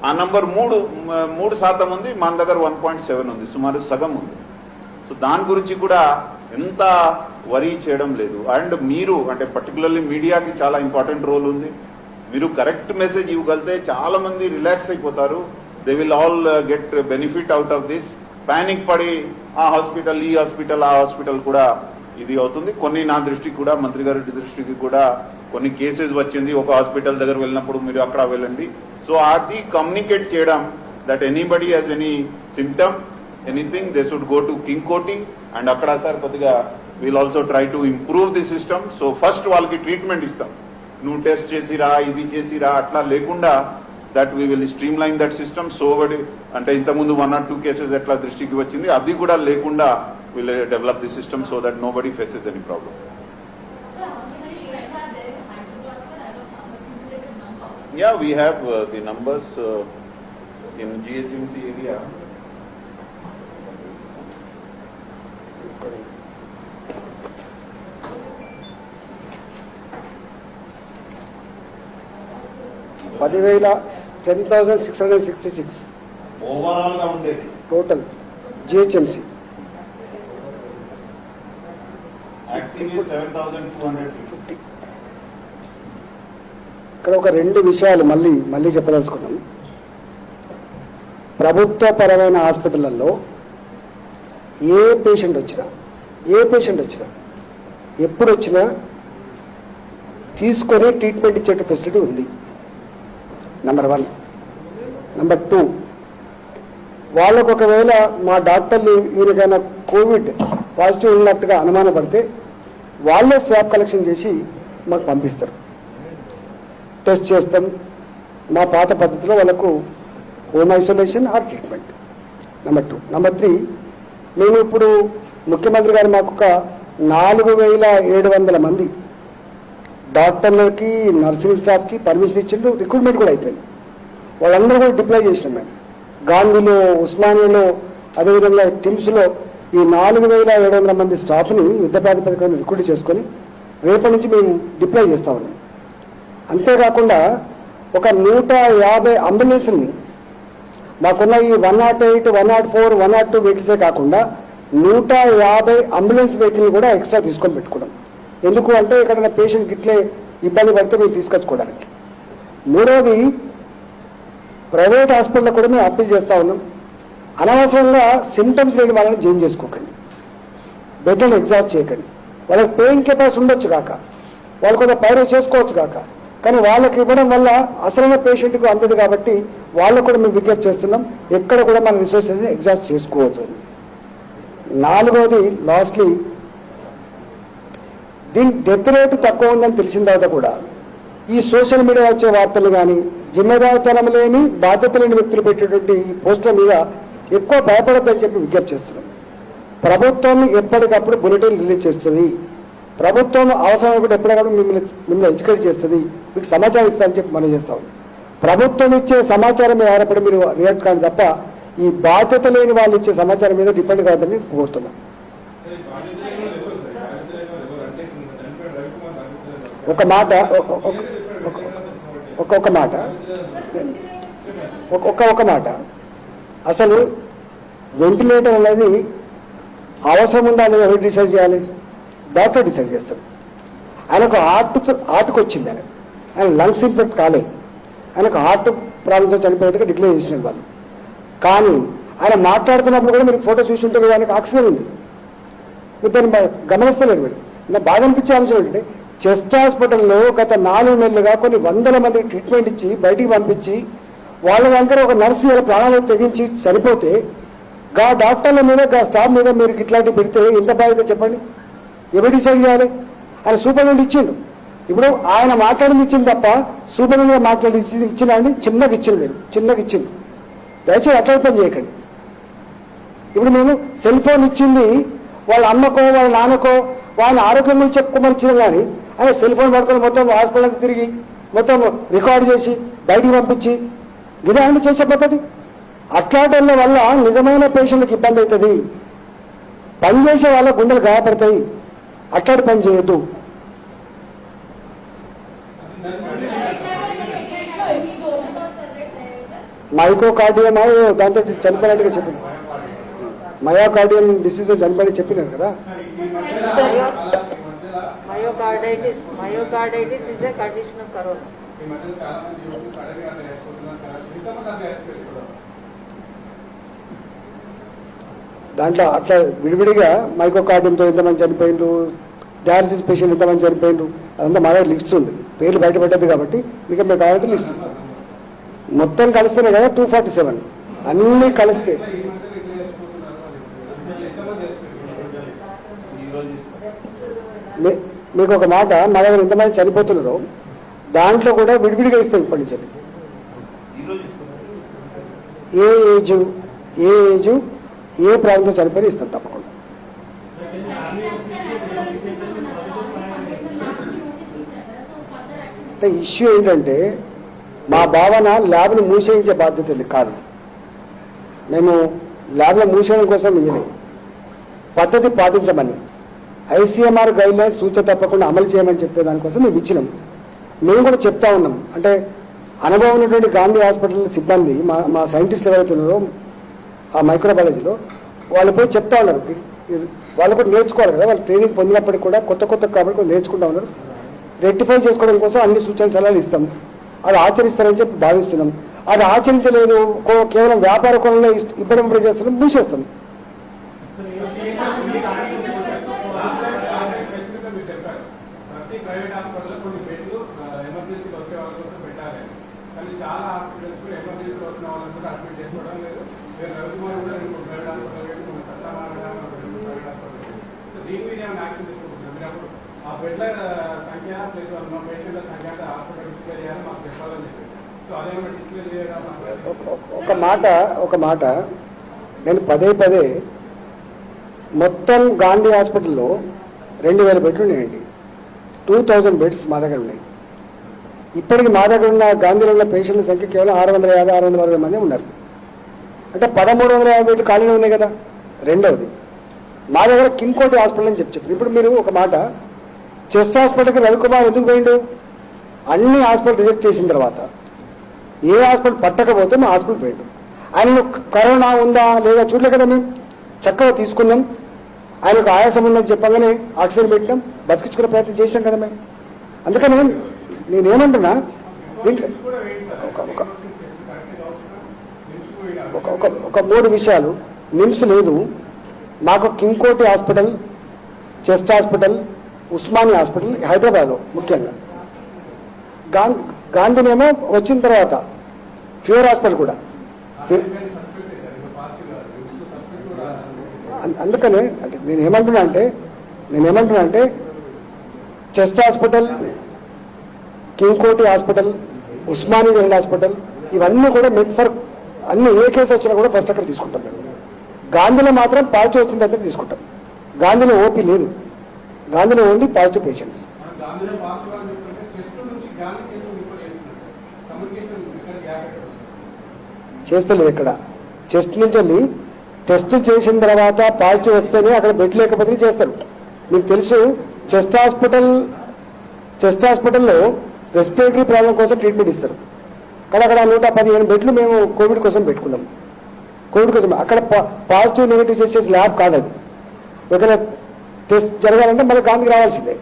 ఆ నంబర్ 3% ఉంది, మన దగ్గర 1.7 ఉంది, సుమారు సగం ఉంది. సో దాని గురించి కూడా ఎంత వరీ చేయడం లేదు. అండ్ మీరు అంటే పర్టికులర్లీ మీడియాకి చాలా ఇంపార్టెంట్ రోల్ ఉంది. మీరు కరెక్ట్ మెసేజ్ ఇవ్వగలితే చాలా మంది రిలాక్స్ అయిపోతారు. They will all get benefit out of this. Panic పడి ఆ హాస్పిటల్, ఈ హాస్పిటల్, ఆ హాస్పిటల్ కూడా ఇది అవుతుంది. కొన్ని నా దృష్టికి కూడా, మంత్రి గారి దృష్టికి కూడా కొన్ని కేసెస్ వచ్చింది. ఒక హాస్పిటల్ దగ్గర వెళ్ళినప్పుడు మీరు అక్కడ వెళ్ళండి. సో అది కమ్యూనికేట్ చేయడం that anybody has any symptom, anything, they should go to king కోటి. అండ్ అక్కడ సార్ కొద్దిగా we'll also try to improve the system. So first వాళ్ళకి ట్రీట్మెంట్ ఇస్తాం. నువ్వు టెస్ట్ చేసిరా, ఇది చేసిరా అట్లా లేకుండా that we will stream line that system. So అంటే ఇంతకుముందు 1 or 2 కేసెస్ ఎట్లా దృష్టికి వచ్చింది, అది కూడా లేకుండా will develop the system so that nobody faces any problem. Yeah, we have the numbers in GHMC area. పదివేల 10,666 ఓవరాల్ గా ఉండేది టోటల్ జిహెచ్ఎంసి. యాక్టివ్ 7,250. ఇక్కడ ఒక 2 విషయాలు మళ్ళీ చెప్పదలుచుకున్నాం. ప్రభుత్వ పరమైన హాస్పిటళ్లలో ఏ పేషెంట్ వచ్చినా ఎప్పుడు వచ్చినా తీసుకొని ట్రీట్మెంట్ ఇచ్చే ఫెసిలిటీ ఉంది. నెంబర్ 1. నెంబర్ 2, వాళ్ళకు ఒకవేళ మా డాక్టర్లు ఈయనకైనా కోవిడ్ పాజిటివ్ ఉన్నట్టుగా అనుమానపడితే వాళ్ళే స్వాబ్ కలెక్షన్ చేసి మాకు పంపిస్తారు. టెస్ట్ చేస్తాం. మా పాత పద్ధతిలో వాళ్ళకు home isolation or treatment. Number 2. Number 3, మేము ఇప్పుడు ముఖ్యమంత్రి గారు మాకు ఒక 4,700 మంది డాక్టర్లకి, నర్సింగ్ స్టాఫ్కి పర్మిషన్ ఇచ్చిండు. రిక్రూట్మెంట్ కూడా అయిపోయింది. వాళ్ళందరూ కూడా డిప్లాయ్ చేసినాం మేము. గాంధీలో, ఉస్మానియాలో, అదేవిధంగా టిమ్స్లో ఈ 4,700 మంది స్టాఫ్ని యుద్ధ ప్రాతిపదికన రిక్రూట్ చేసుకొని రేపటి నుంచి మేము డిప్లాయ్ చేస్తా ఉన్నాం. అంతేకాకుండా ఒక 150 అంబులెన్స్ని మాకున్న ఈ 108, 104, 102 వెహికల్సే కాకుండా 150 అంబులెన్స్ వెహికల్ కూడా ఎక్స్ట్రా తీసుకొని పెట్టుకున్నాం. ఎందుకు అంటే ఎక్కడైనా పేషెంట్ ఇట్లే ఇబ్బంది పడితే మేము తీసుకొచ్చుకోవడానికి. 3వది, ప్రైవేట్ హాస్పిటల్లో కూడా మేము అప్పీల్ చేస్తూ ఉన్నాం. అనవసరంగా సిమ్టమ్స్ లేని వాళ్ళని జాయిన్ చేసుకోకండి, బెడ్లను ఎగ్జాస్ట్ చేయకండి. వాళ్ళకి పెయిన్ కెపాసిటీ ఉండొచ్చు కాక, వాళ్ళు కొంత పైరు చేసుకోవచ్చు కాక, కానీ వాళ్ళకి ఇవ్వడం వల్ల అసలైన పేషెంట్కు అందదు. కాబట్టి వాళ్ళకు కూడా మేము విజ్ఞప్తి చేస్తున్నాం, ఎక్కడ కూడా మన రిసోర్సెస్ ఎగ్జాస్ట్ చేసుకోవద్దు. 4వది, లాస్ట్లీ, దీని డెత్ రేటు తక్కువ ఉందని తెలిసిన తర్వాత కూడా ఈ సోషల్ మీడియా వచ్చే వార్తలు కానీ, జిమ్మేదారితనం లేని, బాధ్యత లేని వ్యక్తులు పెట్టేటువంటి ఈ పోస్టుల మీద ఎక్కువ భయపడద్దని చెప్పి విజ్ఞప్తి చేస్తున్నాం. ప్రభుత్వం ఎప్పటికప్పుడు బులెటిన్ రిలీజ్ చేస్తుంది. ప్రభుత్వం అవసరం కూడా ఎప్పటికప్పుడు మిమ్మల్ని ఎడ్యుకేట్ చేస్తుంది, మీకు సమాచారం ఇస్తుందని చెప్పి మనం చేస్తాం. ప్రభుత్వం ఇచ్చే సమాచారం మీద ఆధారపడి మీరు రియాక్ట్ కానీ తప్ప ఈ బాధ్యత లేని వాళ్ళు ఇచ్చే సమాచారం మీద డిపెండ్ కావద్దని కోరుతున్నాం. ఒక మాట అసలు వెంటిలేటర్ అనేది అవసరం ఉందా అనేది ఎవరు డిసైడ్ చేయాలి? డాక్టర్ డిసైడ్ చేస్తాడు. ఆయనకు హార్ట్కి వచ్చింది, ఆయన లంగ్స్ ఇన్ఫెక్ట్ కాలేదు, ఆయనకు హార్ట్ ప్రాబ్లంతో చనిపోయేట్టుగా డిక్లేర్ చేసిన వాళ్ళు. కానీ ఆయన మాట్లాడుతున్నప్పుడు కూడా మీరు ఫోటో చూసి ఉంటే ఆయనకు ఆక్సిజన్ ఉంది, మీరు దాన్ని గమనిస్తలేదు. మీరు నా బాగా అనిపించే అంశం ఏంటంటే, చెస్ట్ హాస్పిటల్లో గత 4 నెలలుగా కొన్ని 100 మందికి ట్రీట్మెంట్ ఇచ్చి బయటికి పంపించి వాళ్ళ దగ్గర ఒక నర్సు ఇలా ప్రాణాలు తెగించి చనిపోతే గా డాక్టర్ల మీద గా స్టాఫ్ మీద మీరు ఇట్లాంటివి పెడితే ఎంత బాధ్యత చెప్పండి? ఎవరు డిసైడ్ చేయాలి? ఆయన సూపరింటెండెంట్ ఇచ్చిండు. ఇప్పుడు ఆయన మాట్లాడింది ఇచ్చింది తప్ప సూపరింటెండెంట్ మాట్లాడి ఇచ్చిన అండి చిన్నగా ఇచ్చింది, మీరు చిన్నగా ఇచ్చింది. దయచేసి అట్లా పని చేయకండి. ఇప్పుడు మేము సెల్ ఫోన్ ఇచ్చింది వాళ్ళ అమ్మకో వాళ్ళ నాన్నకో వాళ్ళ ఆరోగ్యం గురించి చెప్పుకోమని ఇచ్చిన కానీ ఆయన సెల్ ఫోన్ పట్టుకొని మొత్తం హాస్పిటల్కి తిరిగి మొత్తం రికార్డ్ చేసి బయటికి పంపించి ఇదే అండి చేసే పద్ధతి. అట్లాంటి వల్ల నిజమైన పేషెంట్కి ఇబ్బంది అవుతుంది, పనిచేసే వాళ్ళ గుండెలు గాయపడతాయి. అట్లాంటి పని చేయొద్దు. మైకోకార్డియం దాంతో చనిపోయినట్టుగా చెప్పింది. మయోకార్డియం డిసీజ్ చనిపోయి చెప్పినారు కదా. Myocarditis is a condition of corona. దాంట్లో అట్లా విడివిడిగా మైకోకార్డియంతో ఎంతమంది చనిపోయిండ్రు, డయాలసిస్ పేషెంట్ ఎంతమంది చనిపోయిండ్రు అదంతా మా దగ్గర లిస్ట్ ఉంది. పేర్లు బయటపడ్డది కాబట్టి మీకు మీరు కావాలంటే లిస్ట్ ఇస్తాం. మొత్తం కలిస్తేనే కదా 247 అన్నీ కలిస్తే. మీకు ఒక మాట, మా దగ్గర ఎంతమంది చనిపోతున్నారో దాంట్లో కూడా విడివిడిగా ఇస్తాం ఇప్పటి నుంచి. ఏ ఏజు ఏ ప్రాంతంలో చనిపోయి ఇస్తాం తప్పకుండా. అంటే ఇష్యూ ఏంటంటే మా భావన ల్యాబ్ను మూసేయించే బాధ్యత కాదు. మేము ల్యాబ్లో మూసేయడం కోసం ఇయ్యలేదు, పద్ధతి పాటించమని ఐసీఎంఆర్ గైడ్లైన్స్ సూచన తప్పకుండా అమలు చేయమని చెప్పే దానికోసం మేము ఇచ్చినాం. మేము కూడా చెప్తా ఉన్నాం. అంటే అనుభవం ఉన్నటువంటి గాంధీ హాస్పిటల్ సిబ్బంది మా సైంటిస్టులు ఎవరైతే ఉన్నారో ఆ మైక్రోబయాలజీలో వాళ్ళు పోయి చెప్తా ఉన్నారు. వాళ్ళు కూడా నేర్చుకోవాలి కదా, వాళ్ళు ట్రైనింగ్ పొందినప్పటికీ కూడా కొత్త కాబట్టి నేర్చుకుంటా ఉన్నారు. రెక్టిఫై చేసుకోవడం కోసం అన్ని సూచన సలహాలు ఇస్తాం. అది ఆచరిస్తారని చెప్పి భావిస్తున్నాం. అది ఆచరించలేదు, కేవలం వ్యాపార కోణంలో ఇబ్బంది చేస్తున్నాం, మూసేస్తాం. ప్రైవేట్ హాస్పిటల్లో కొన్ని బెడ్లు ఎమర్జెన్సీకి వచ్చే వాళ్ళ కోసం పెట్టాలి, కానీ చాలా హాస్పిటల్స్ ఎమర్జెన్సీ వచ్చిన వాళ్ళని కూడా అడ్మిట్ చేసుకోవడం లేదు. నేను రవికుమార్ కూడా ప్రైవేట్ హాస్పిటల్ పెట్టి మన ప్రైవేట్ హాస్పిటల్. సో దీని మీద ఏమైనా యాక్షన్ తీసుకుంటున్నాం? మీరు అప్పుడు ఆ బెడ్ల సంఖ్య మా పేషెంట్ల సంఖ్య హాస్పిటల్ డిస్ప్లే చేయాలి మాకు చెప్పాలని చెప్పి. సో అదేమైనా డిస్ప్లే చేయడం ఒక మాట నేను పదే మొత్తం గాంధీ హాస్పిటల్లో 2000 బెడ్లు ఉన్నాయండి. 2000 బెడ్స్ మా దగ్గర ఉన్నాయి. ఇప్పటికి మా దగ్గర ఉన్న గాంధీలో ఉన్న పేషెంట్ల సంఖ్య కేవలం 650-660 మంది ఉన్నారు. అంటే 1350 బెడ్లు ఖాళీగా ఉన్నాయి కదా. రెండవది మా దగ్గర కింగ్కోటి హాస్పిటల్ అని చెప్పారు. ఇప్పుడు మీరు ఒక మాట, చెస్ట్ హాస్పిటల్కి రవికుమార్ ఎందుకు పోయిండు? అన్ని హాస్పిటల్ రిజెక్ట్ చేసిన తర్వాత ఏ హాస్పిటల్ పట్టకపోతే మా హాస్పిటల్ పోయిండు. ఆయన కరోనా ఉందా లేదా చూడలే కదా, మేము చక్కగా తీసుకున్నాం. ఆయనకు ఆయాసం ఉందని చెప్పగానే ఆక్సిజన్ పెట్టినాం, బతికించుకునే ప్రయత్నం చేసినాం కదా మేము. అందుకని నేనేమంటున్నా, దీంట్లో ఒక 3 విషయాలు. నిమ్స్ లేదు మాకు, Kingkoti hospital, chest hospital, Osmania hospital హైదరాబాద్లో ముఖ్యంగా, గాంధీనేమో వచ్చిన తర్వాత ఫీవర్ హాస్పిటల్ కూడా. అందుకనే అంటే నేనేమంటున్నా అంటే chest hospital, Kingkoti hospital, Osmania general hospital ఇవన్నీ కూడా మెడ్ ఫర్ అన్ని ఏ కేసు వచ్చినా కూడా ఫస్ట్ అక్కడ తీసుకుంటాం మేము. గాంధీలో మాత్రం పాజిటివ్ వచ్చిన దగ్గర తీసుకుంటాం. గాంధీలో ఓపీ లేదు, గాంధీలో ఓన్లీ పాజిటివ్ పేషెంట్స్. చేస్తలేదు ఇక్కడ. చెస్ట్ నుంచి వెళ్ళి టెస్ట్ చేసిన తర్వాత పాజిటివ్ వస్తేనే అక్కడ బెడ్ లేకపోతే చేస్తారు. మీకు తెలుసు చెస్ట్ హాస్పిటల్లో రెస్పిరేటరీ ప్రాబ్లం కోసం ట్రీట్మెంట్ ఇస్తారు. కానీ అక్కడ 115 బెడ్లు మేము కోవిడ్ కోసం పెట్టుకున్నాం. కోవిడ్ కోసం అక్కడ పాజిటివ్ నెగిటివ్ చేసే ల్యాబ్ కాదది. ఒకవేళ టెస్ట్ జరగాలంటే మళ్ళీ గాంధీకి రావాల్సిందే.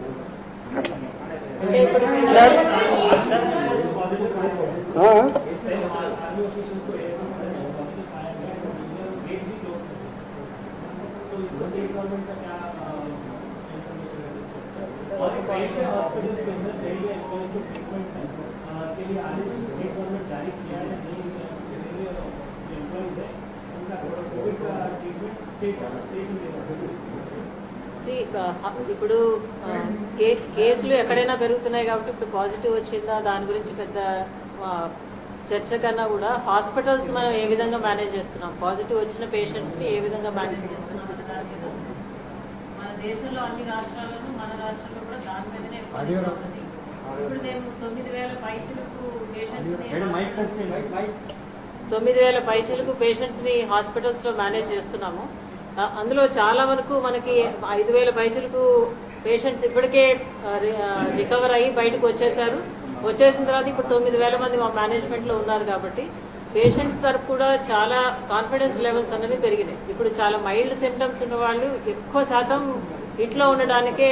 ఇప్పుడు కేసులు ఎక్కడైనా పెరుగుతున్నాయి కాబట్టి ఇప్పుడు పాజిటివ్ వచ్చిందా దాని గురించి పెద్ద చర్చ కన్నా కూడా హాస్పిటల్స్ మనం ఏ విధంగా మేనేజ్ చేస్తున్నాం, పాజిటివ్ వచ్చిన పేషెంట్స్ ని ఏ విధంగా మేనేజ్ చేస్తున్నాం అనే దాని మీద మన దేశంలో అన్ని రాష్ట్రాలను మన రాష్ట్రంలో కూడా దాని మీదనే ఎక్కువ ఉంది. ఇప్పుడు మేము 9,000 పైచిలకు పేషెంట్స్ ని హాస్పిటల్స్ లో మేనేజ్ చేస్తున్నాము. అందులో చాలా వరకు మనకి 5,000 పైచిలకు పేషెంట్స్ ఇప్పటికే రికవర్ అయ్యి బయటకు వచ్చేసారు. వచ్చేసిన తర్వాత ఇప్పుడు 9,000 మంది మా మేనేజ్మెంట్ లో ఉన్నారు కాబట్టి పేషెంట్స్ తరపు కూడా చాలా కాన్ఫిడెన్స్ లెవెల్స్ అనేవి పెరిగినాయి. ఇప్పుడు చాలా మైల్డ్ సిమ్టమ్స్ ఉన్న వాళ్ళు ఎక్కువ శాతం ఇంట్లో ఉండడానికే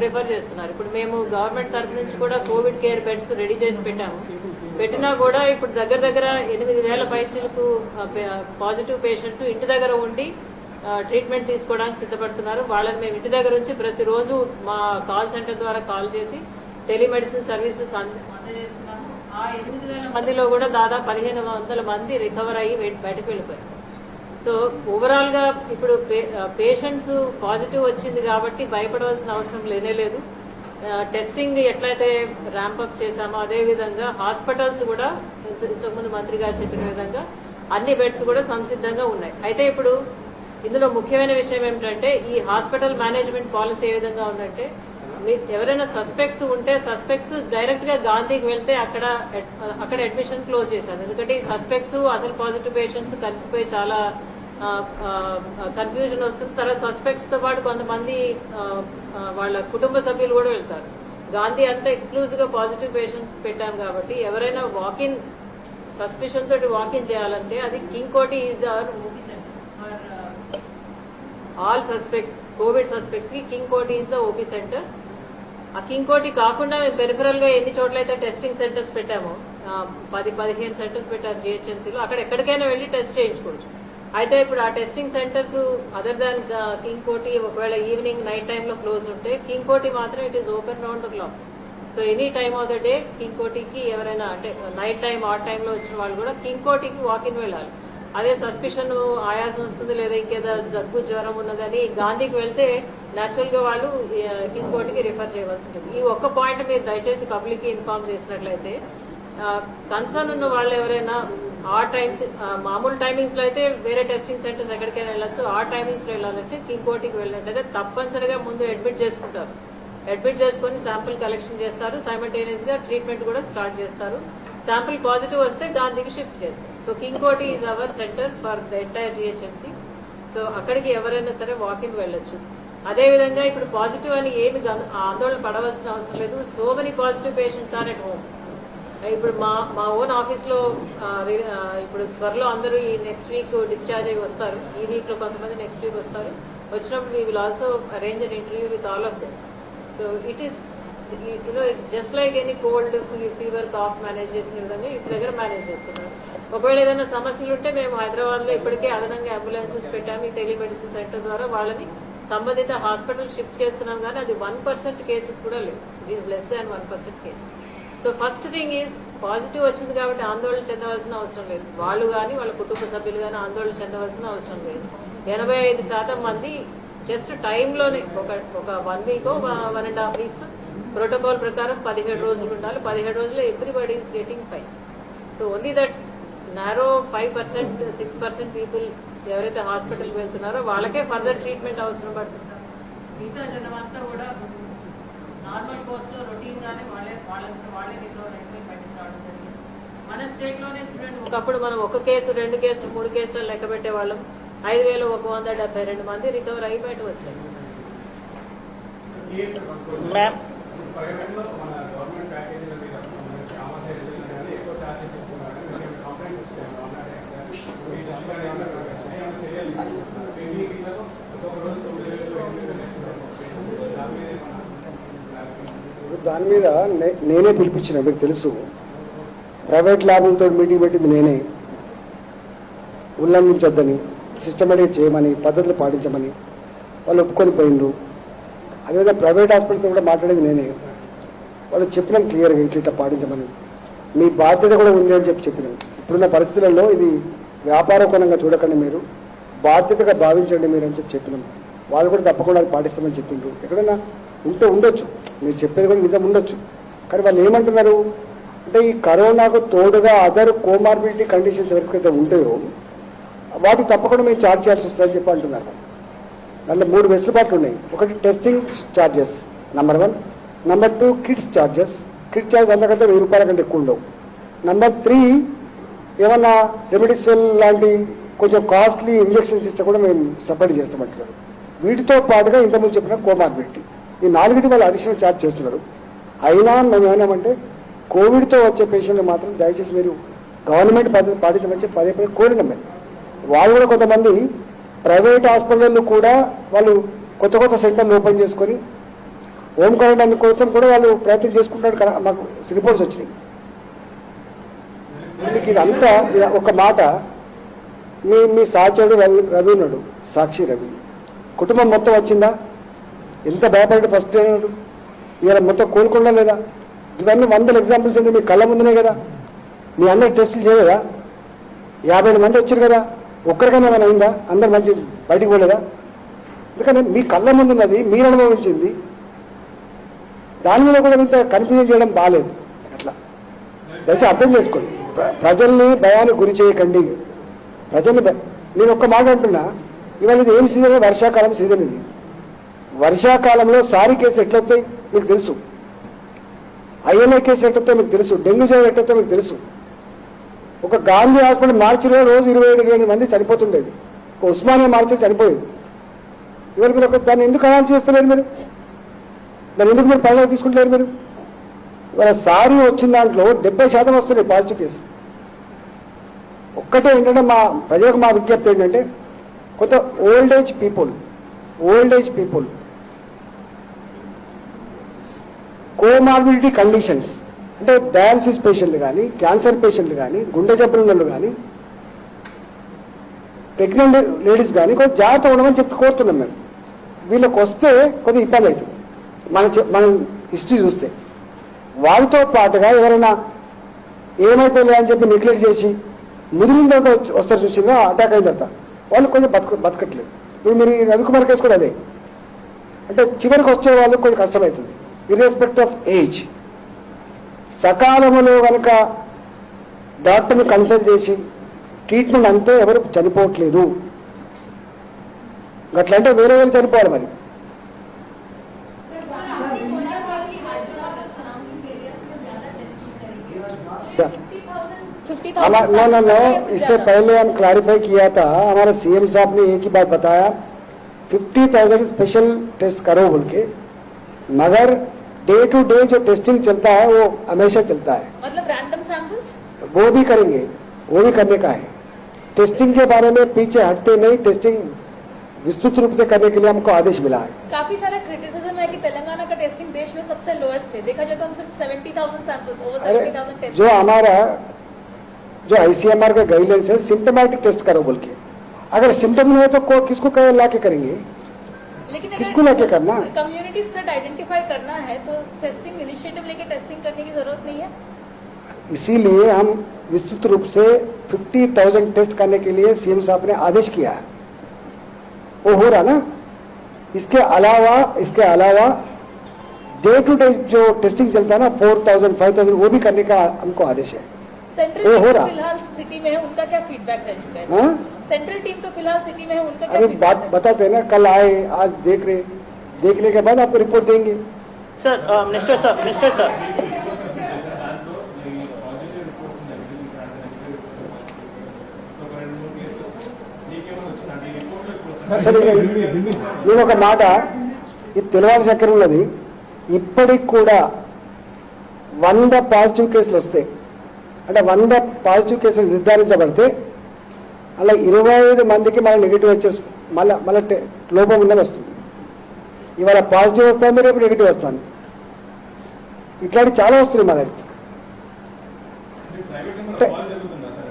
ప్రిఫర్ చేస్తున్నారు. ఇప్పుడు మేము గవర్నమెంట్ తరఫు నుంచి కూడా కోవిడ్ కేర్ బెడ్స్ రెడీ చేసి పెట్టాము. పెట్టినా కూడా ఇప్పుడు దగ్గర 8,000 పైచీలకు పాజిటివ్ పేషెంట్స్ ఇంటి దగ్గర ఉండి ట్రీట్మెంట్ తీసుకోవడానికి సిద్ధపడుతున్నారు. వాళ్ళని మేము ఇంటి దగ్గర నుంచి ప్రతిరోజు మా కాల్ సెంటర్ ద్వారా కాల్ చేసి టెలిమెడిసిన్ సర్వీసెస్ అందజేస్తున్నాము. ఆ 8,000 మందిలో కూడా దాదాపు 1,500 మంది రికవర్ అయ్యి బయటకు వెళ్ళిపోయారు. సో ఓవరాల్ గా ఇప్పుడు పేషెంట్స్ పాజిటివ్ వచ్చింది కాబట్టి భయపడవలసిన అవసరం లేదు. టెస్టింగ్ ఎట్లయితే ర్యాంపప్ చేశామో అదే విధంగా హాస్పిటల్స్ కూడా ఇంతకుముందు మంత్రి గారు చెప్పిన విధంగా అన్ని బెడ్స్ కూడా సంసిద్ధంగా ఉన్నాయి. అయితే ఇప్పుడు ఇందులో ముఖ్యమైన విషయం ఏమిటంటే ఈ హాస్పిటల్ మేనేజ్మెంట్ పాలసీ ఏ విధంగా ఉందంటే ఎవరైనా సస్పెక్ట్స్ ఉంటే సస్పెక్ట్స్ డైరెక్ట్ గా గాంధీకి వెళ్తే అక్కడ అడ్మిషన్ క్లోజ్ చేశారు. ఎందుకంటే ఈ సస్పెక్ట్స్ అసలు పాజిటివ్ పేషెంట్స్ కలిసిపోయి చాలా కన్ఫ్యూజన్ వస్తుంది. తర్వాత సస్పెక్ట్స్ తో పాటు కొంతమంది వాళ్ళ కుటుంబ సభ్యులు కూడా వెళ్తారు. గాంధీ అంతా ఎక్స్క్లూజివ్ గా పాజిటివ్ పేషెంట్స్ పెట్టాం కాబట్టి ఎవరైనా వాకిన్ సస్పిషన్ తోటి వాకిన్ చేయాలంటే అది కింగ్ కోటి is our movie centre for all suspects. Covid suspects కి కింగ్ కోటి ఈజ్ ద ఓపీ సెంటర్. ఆ కింగ్ కోటి కాకుండా మేము పెరిఫరల్ గా ఎన్ని చోట్ల అయితే టెస్టింగ్ సెంటర్స్ పెట్టామో 10-15 సెంటర్స్ పెట్టారు జిహెచ్ఎంసీలో. అక్కడ ఎక్కడికైనా వెళ్లి టెస్ట్ చేయించుకోవచ్చు. అయితే ఇప్పుడు ఆ testing centres other than king కోటి ఒకవేళ ఈవినింగ్ నైట్ టైమ్ లో క్లోజ్ ఉంటే కింగ్ కోటి మాత్రం it is open round the clock. So any time of the day king కోటికి ఎవరైనా అంటే నైట్ టైం ఆ టైంలో వచ్చిన వాళ్ళు కూడా కింగ్ కోటికి వాకిన్ వెళ్ళాలి. అదే సస్పిషన్ ఆయాసం వస్తుంది లేదా ఇంకేదో దగ్గు జ్వరం ఉన్నదని గాంధీకి వెళ్తే నేచురల్ గా వాళ్ళు కింగ్ కోటికి రిఫర్ చేయవలసి ఉంటుంది. ఈ ఒక్క పాయింట్ మీరు దయచేసి పబ్లిక్ కి ఇన్ఫార్మ్ చేసినట్లయితే కన్సర్న్ ఉన్న వాళ్ళు ఎవరైనా ఆ టైమ్స్ మామూలు టైమింగ్స్ లో అయితే వేరే టెస్టింగ్ సెంటర్స్ ఎక్కడికైనా వెళ్ళొచ్చు. ఆ టైమింగ్స్ లో వెళ్ళాలంటే కింగ్ కోటికి వెళ్ళినట్టయితే తప్పనిసరిగా ముందు అడ్మిట్ చేసుకుంటారు. అడ్మిట్ చేసుకుని శాంపుల్ కలెక్షన్ చేస్తారు. సైమల్టేనియస్ గా ట్రీట్మెంట్ కూడా స్టార్ట్ చేస్తారు. శాంపుల్ పాజిటివ్ వస్తే గాంధీకి షిఫ్ట్ చేస్తారు. సో కింగ్ కోటి is our centre for the entire GHMC. So అక్కడికి ఎవరైనా సరే వాకింగ్ వెళ్ళొచ్చు. అదేవిధంగా ఇప్పుడు పాజిటివ్ అని ఏమి ఆందోళన పడవలసిన అవసరం లేదు. So many positive patients are at home. ఇప్పుడు మా ఓన్ ఆఫీస్ లో ఇప్పుడు త్వరలో అందరూ ఈ నెక్స్ట్ వీక్ డిశ్చార్జ్ అయ్యి వస్తారు. ఈ వీక్ లో కొంతమంది నెక్స్ట్ వీక్ వస్తారు. వచ్చినప్పుడు we will also arrange an interview with all of them. So it is just like any cold fever cough manage చేసిన విధంగా ఇంటి దగ్గర మేనేజ్ చేస్తున్నారు. ఒకవేళ ఏదైనా సమస్యలు ఉంటే మేము హైదరాబాద్ లో ఇప్పటికే అదనంగా అంబులెన్సెస్ పెట్టాము. ఈ టెలిమెడిసిన్ సెంటర్ ద్వారా వాళ్ళని సంబంధిత హాస్పిటల్ షిఫ్ట్ చేస్తున్నాం. కానీ అది 1% కేసెస్ కూడా లేవు. It is less than 1% cases. So first thing is positive వచ్చింది కాబట్టి ఆందోళన చెందవలసిన అవసరం లేదు. వాళ్ళు కానీ వాళ్ళ కుటుంబ సభ్యులు కానీ ఆందోళన చెందవలసిన అవసరం లేదు. 85% మంది జస్ట్ టైంలోనే ఒక 1 వీక్ 1.5 వీక్స్ ప్రోటోకాల్ ప్రకారం 17 రోజులు ఉండాలి. 17 రోజుల్లో everybody is getting fine. So only that narrow 5%, 6% people ఎవరైతే హాస్పిటల్కి వెళ్తున్నారో వాళ్ళకే ఫర్దర్ ట్రీట్మెంట్ అవసరం పడుతుంది. మిగతా జనం అంతా కూడా నార్మల్ కోర్స్ లో రొటీన్ గానే వాళ్ళే రికవర్ అయిపోయి బయటకు రావడం జరిగింది. మన స్టేట్ లోనే చూడండి, ఒకప్పుడు మనం 1 కేసు 2 కేసులు 3 కేసులు లెక్క పెట్టేవాళ్ళం. 5,172 మంది రికవర్ అయ్యి బయటకు వచ్చారు. మ్యామ్ ప్రైవేట్లో మన గవర్నమెంట్ ప్యాకేజీల మీద ఎక్కువ ఛార్జెస్ ఇస్తున్నారు. కంప్లైంట్ వచ్చాయి ఒక్కొక్క రోజు 9,000 దాని మీద నేనే పిలిపించిన. మీకు తెలుసు, ప్రైవేట్ ల్యాబులతో మీటింగ్ పెట్టింది నేనే. ఉల్లంఘించొద్దని, సిస్టమేటిక్ చేయమని, పద్ధతులు పాటించమని వాళ్ళు ఒప్పుకొని పోయిండ్రు. అదేవిధంగా ప్రైవేట్ హాస్పిటల్తో కూడా మాట్లాడేది నేనే. వాళ్ళు చెప్పినాం క్లియర్గా ఇట్లా పాటించమని. మీ బాధ్యత కూడా ఉంది అని చెప్పినాం. ఇప్పుడున్న పరిస్థితులలో ఇది వ్యాపారకోణంగా చూడకండి. మీరు బాధ్యతగా భావించండి మీరు అని చెప్పినాం. వాళ్ళు కూడా తప్పకుండా అది పాటిస్తామని చెప్పిండ్రు. ఎక్కడైనా ఉంటే ఉండొచ్చు, మీరు చెప్పేది కూడా నిజం ఉండొచ్చు. కానీ వాళ్ళు ఏమంటున్నారు అంటే ఈ కరోనాకు తోడుగా అదర్ కోమార్బిడిటీ కండిషన్స్ ఎవరికైతే ఉంటాయో వాటికి తప్పకుండా మేము ఛార్జ్ చేయాల్సి వస్తుందని చెప్పి అంటున్నారు. దాంట్లో 3 వెసులుబాట్లు ఉన్నాయి. ఒకటి testing charges number 1, number 2 kits charges. Kit charge అంతకంటే 1000 రూపాయల కంటే ఎక్కువ ఉండవు. నంబర్ 3 ఏమన్నా రెమెడిసిన్ లాంటి కొంచెం కాస్ట్లీ ఇంజెక్షన్స్ ఇస్తే కూడా మేము సపోర్ట్ చేస్తామంటున్నారు. వీటితో పాటుగా ఇంతకుముందు చెప్పిన కోమార్బిడిటీ ఈ 4 వాళ్ళు అడిషనల్ ఛార్జ్ చేస్తున్నారు. అయినా మేము ఏమన్నామంటే కోవిడ్తో వచ్చే పేషెంట్లు మాత్రం దయచేసి మీరు గవర్నమెంట్ పద్ధతి పాటించమని పదే కోరినాం. వాళ్ళు కూడా కొంతమంది ప్రైవేట్ హాస్పిటళ్ళు కూడా వాళ్ళు కొత్త సెంటర్లు ఓపెన్ చేసుకొని హోమ్ క్వారంటైన్ కోసం కూడా వాళ్ళు ప్రయత్నం చేసుకుంటారు. మాకు రిపోర్ట్స్ వచ్చినాయి. మీకు ఇదంతా ఒక మాట, మీ సాచాడు రవి ఉన్నాడు, సాక్షి రవి కుటుంబం మొత్తం వచ్చిందా? ఎంత భయపడి ఫస్ట్ అయినాడు, ఇలా మొత్తం కోలుకుండా లేదా? ఇవన్నీ 100 ఎగ్జాంపుల్స్ ఉంది మీ కళ్ళ ముందునే కదా. మీ అందరు టెస్టులు చేయలేదా? 50 మంది వచ్చారు కదా, ఒక్కరికైనా ఏమైనా అయిందా? అందరు మంచి బయటికి పోలేదా? ఎందుకంటే మీ కళ్ళ ముందు ఉన్నది, మీరు అనుభవించింది, దాని మీద కూడా ఇంత కన్ఫ్యూజన్ చేయడం బాగాలేదు. అట్లా దయచేసి అర్థం చేసుకోండి. ప్రజల్ని భయానికి గురి చేయకండి. ప్రజల్ని నేను ఒక్క మాట అంటున్నా, ఇవాళ ఇది ఏం సీజన్? వర్షాకాలం సీజన్. ఇది వర్షాకాలంలో సారీ కేసులు ఎట్లొస్తాయి మీకు తెలుసు, ఐఎల్ఏ కేసులు ఎట్లొస్తాయి మీకు తెలుసు, డెంగ్యూ జ్వరం ఎట్లొస్తాయి మీకు తెలుసు. ఒక గాంధీ హాస్పిటల్ మార్చిలో రోజు 27-28 మంది చనిపోతుండేది. ఒక ఉస్మానియా మార్చిలో చనిపోయేది. ఇవాళ మీరు దాన్ని ఎందుకు అనాలి చేస్తలేరు? మీరు దాన్ని ఎందుకు మీరు పరిణామం తీసుకుంటలేరు? మీరు ఇవాళ సారీ వచ్చిన దాంట్లో 70% వస్తున్నాయి పాజిటివ్ కేసు. ఒక్కటే ఏంటంటే మా ప్రజలకు మా విజ్ఞప్తి ఏంటంటే కొంత old age people comorbidity conditions అంటే డయాలసిస్ పేషెంట్లు కానీ, క్యాన్సర్ పేషెంట్లు కానీ, గుండె జబ్బుల వాళ్ళు కానీ, ప్రెగ్నెంట్ లేడీస్ కానీ కొంచెం జాగ్రత్త ఉండమని చెప్పి కోరుతున్నాం. మేము వీళ్ళకి వస్తే కొద్దిగా ఇబ్బంది అవుతుంది. మన హిస్టరీ చూస్తే వాళ్ళతో పాటుగా ఎవరైనా ఏమైతే లేదని చెప్పి నెగ్లెక్ట్ చేసి ముదిరిన తర్వాత వస్తారు చూసిందా, అటాక్ అయిన తర్వాత వాళ్ళు కొంచెం బతకట్లేదు. ఇప్పుడు మీరు రవికుమార్ కేసు కూడా అదే. అంటే చివరికి వచ్చే వాళ్ళు కొంచెం కష్టమవుతుంది. ఇర్రెస్పెక్ట్ ఆఫ్ ఏజ్ సకాలంలో కనుక డాక్టర్ని కన్సల్ట్ చేసి ట్రీట్మెంట్ అంతే ఎవరు చనిపోవట్లేదు. అట్లంటే వేరే చనిపోవాలి. మరి नो, इससे पहले हम क्लैरिफाई किया था, हमारे सीएम साहब ने एक ही बात बताया, 50,000 स्पेशल टेस्ट करो बोल के, मगर डे टू डे जो टेस्टिंग चलता है वो हमेशा चलता है. मतलब रैंडम सैंपल्स वो भी करेंगे, वो भी करने का है. टेस्टिंग के बारे में पीछे हटते नहीं, टेस्टिंग विस्तृत रूप से करने के लिए हमको आदेश मिला है. काफी सारा क्रिटिसिज्म है कि तेलंगाना का टेस्टिंग देश में सबसे लोएस्ट है. देखा जाए तो हम सिर्फ 70,000 सैंपल्स, ओवर 70,000 टेस्ट. जो हमारा जो आईसीएमआर का गाइडलाइंस है सिम्टोमेटिक टेस्ट करो बोल के, अगर सिम्टम नहीं है तो किसको ला के करेंगे? लेकिन किसको लाके करना? कम्युनिटी स्प्रेड आइडेंटिफाई करना है तो टेस्टिंग इनिशिएटिव लेके टेस्टिंग करने की जरूरत नहीं है. इसीलिए हम विस्तृत रूप से 50,000 टेस्ट करने के लिए सीएम साहब ने आदेश किया है. वो हो रहा ना. इसके अलावा डे टू डे जो टेस्टिंग चलता है ना 4,000 5,000 वो भी करने का हमको आदेश है. सेंट्रल हो टीम रहा फिलहाल सिटी में है, उनका क्या फीडबैक रह चुका है? हाँ? सेंट्रल टीम तो फिलहाल सिटी में है, उनका क्या अरे feedback बात है? बताते हैं ना, कल आए, आज देखने के बाद आपको रिपोर्ट देंगे. सर मिनिस्टर सर సరే నేను ఒక మాట ఇది తెలవాల్సిన చక్కెర ఉన్నది. ఇప్పటికి కూడా 100 పాజిటివ్ కేసులు వస్తే, అంటే 100 పాజిటివ్ కేసులు నిర్ధారించబడితే అలా 25 మందికి మళ్ళీ నెగిటివ్ వచ్చేసి మళ్ళీ లోపం ఉందని వస్తుంది. ఇవాళ పాజిటివ్ వస్తుంది, రేపు నెగిటివ్ వస్తుంది. ఇట్లాంటి చాలా వస్తున్నాయి మా దగ్గరికి.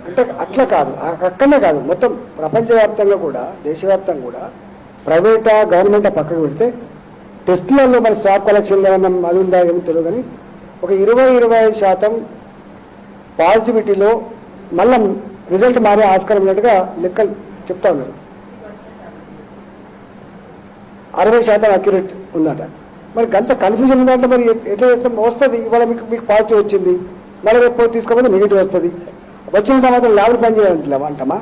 అంటే అట్లా కాదు, అక్కడనే కాదు, మొత్తం ప్రపంచవ్యాప్తంగా కూడా దేశవ్యాప్తంగా కూడా ప్రైవేటా గవర్నమెంటా పక్కకు పెడితే టెస్టులలో మరి స్టాక్ కలెక్షన్లో ఏమన్నా అది ఉందా ఏమో తెలియదు. కానీ ఒక 20-25% పాజిటివిటీలో మళ్ళీ రిజల్ట్ మారే ఆస్కారం ఉన్నట్టుగా లెక్కలు చెప్తా ఉన్నారు. 60% అక్యురేట్ ఉందట. మరి గంత కన్ఫ్యూజన్ ఉందంటే మరి ఎట్లా చేస్తాం? వస్తుంది ఇవాళ మీకు పాజిటివ్ వచ్చింది, మళ్ళీ రేపు తీసుకోకపోతే నెగిటివ్ వస్తుంది. వచ్చిన తర్వాత ల్యాబ్లు పని చేయాలంటామా అంటామా?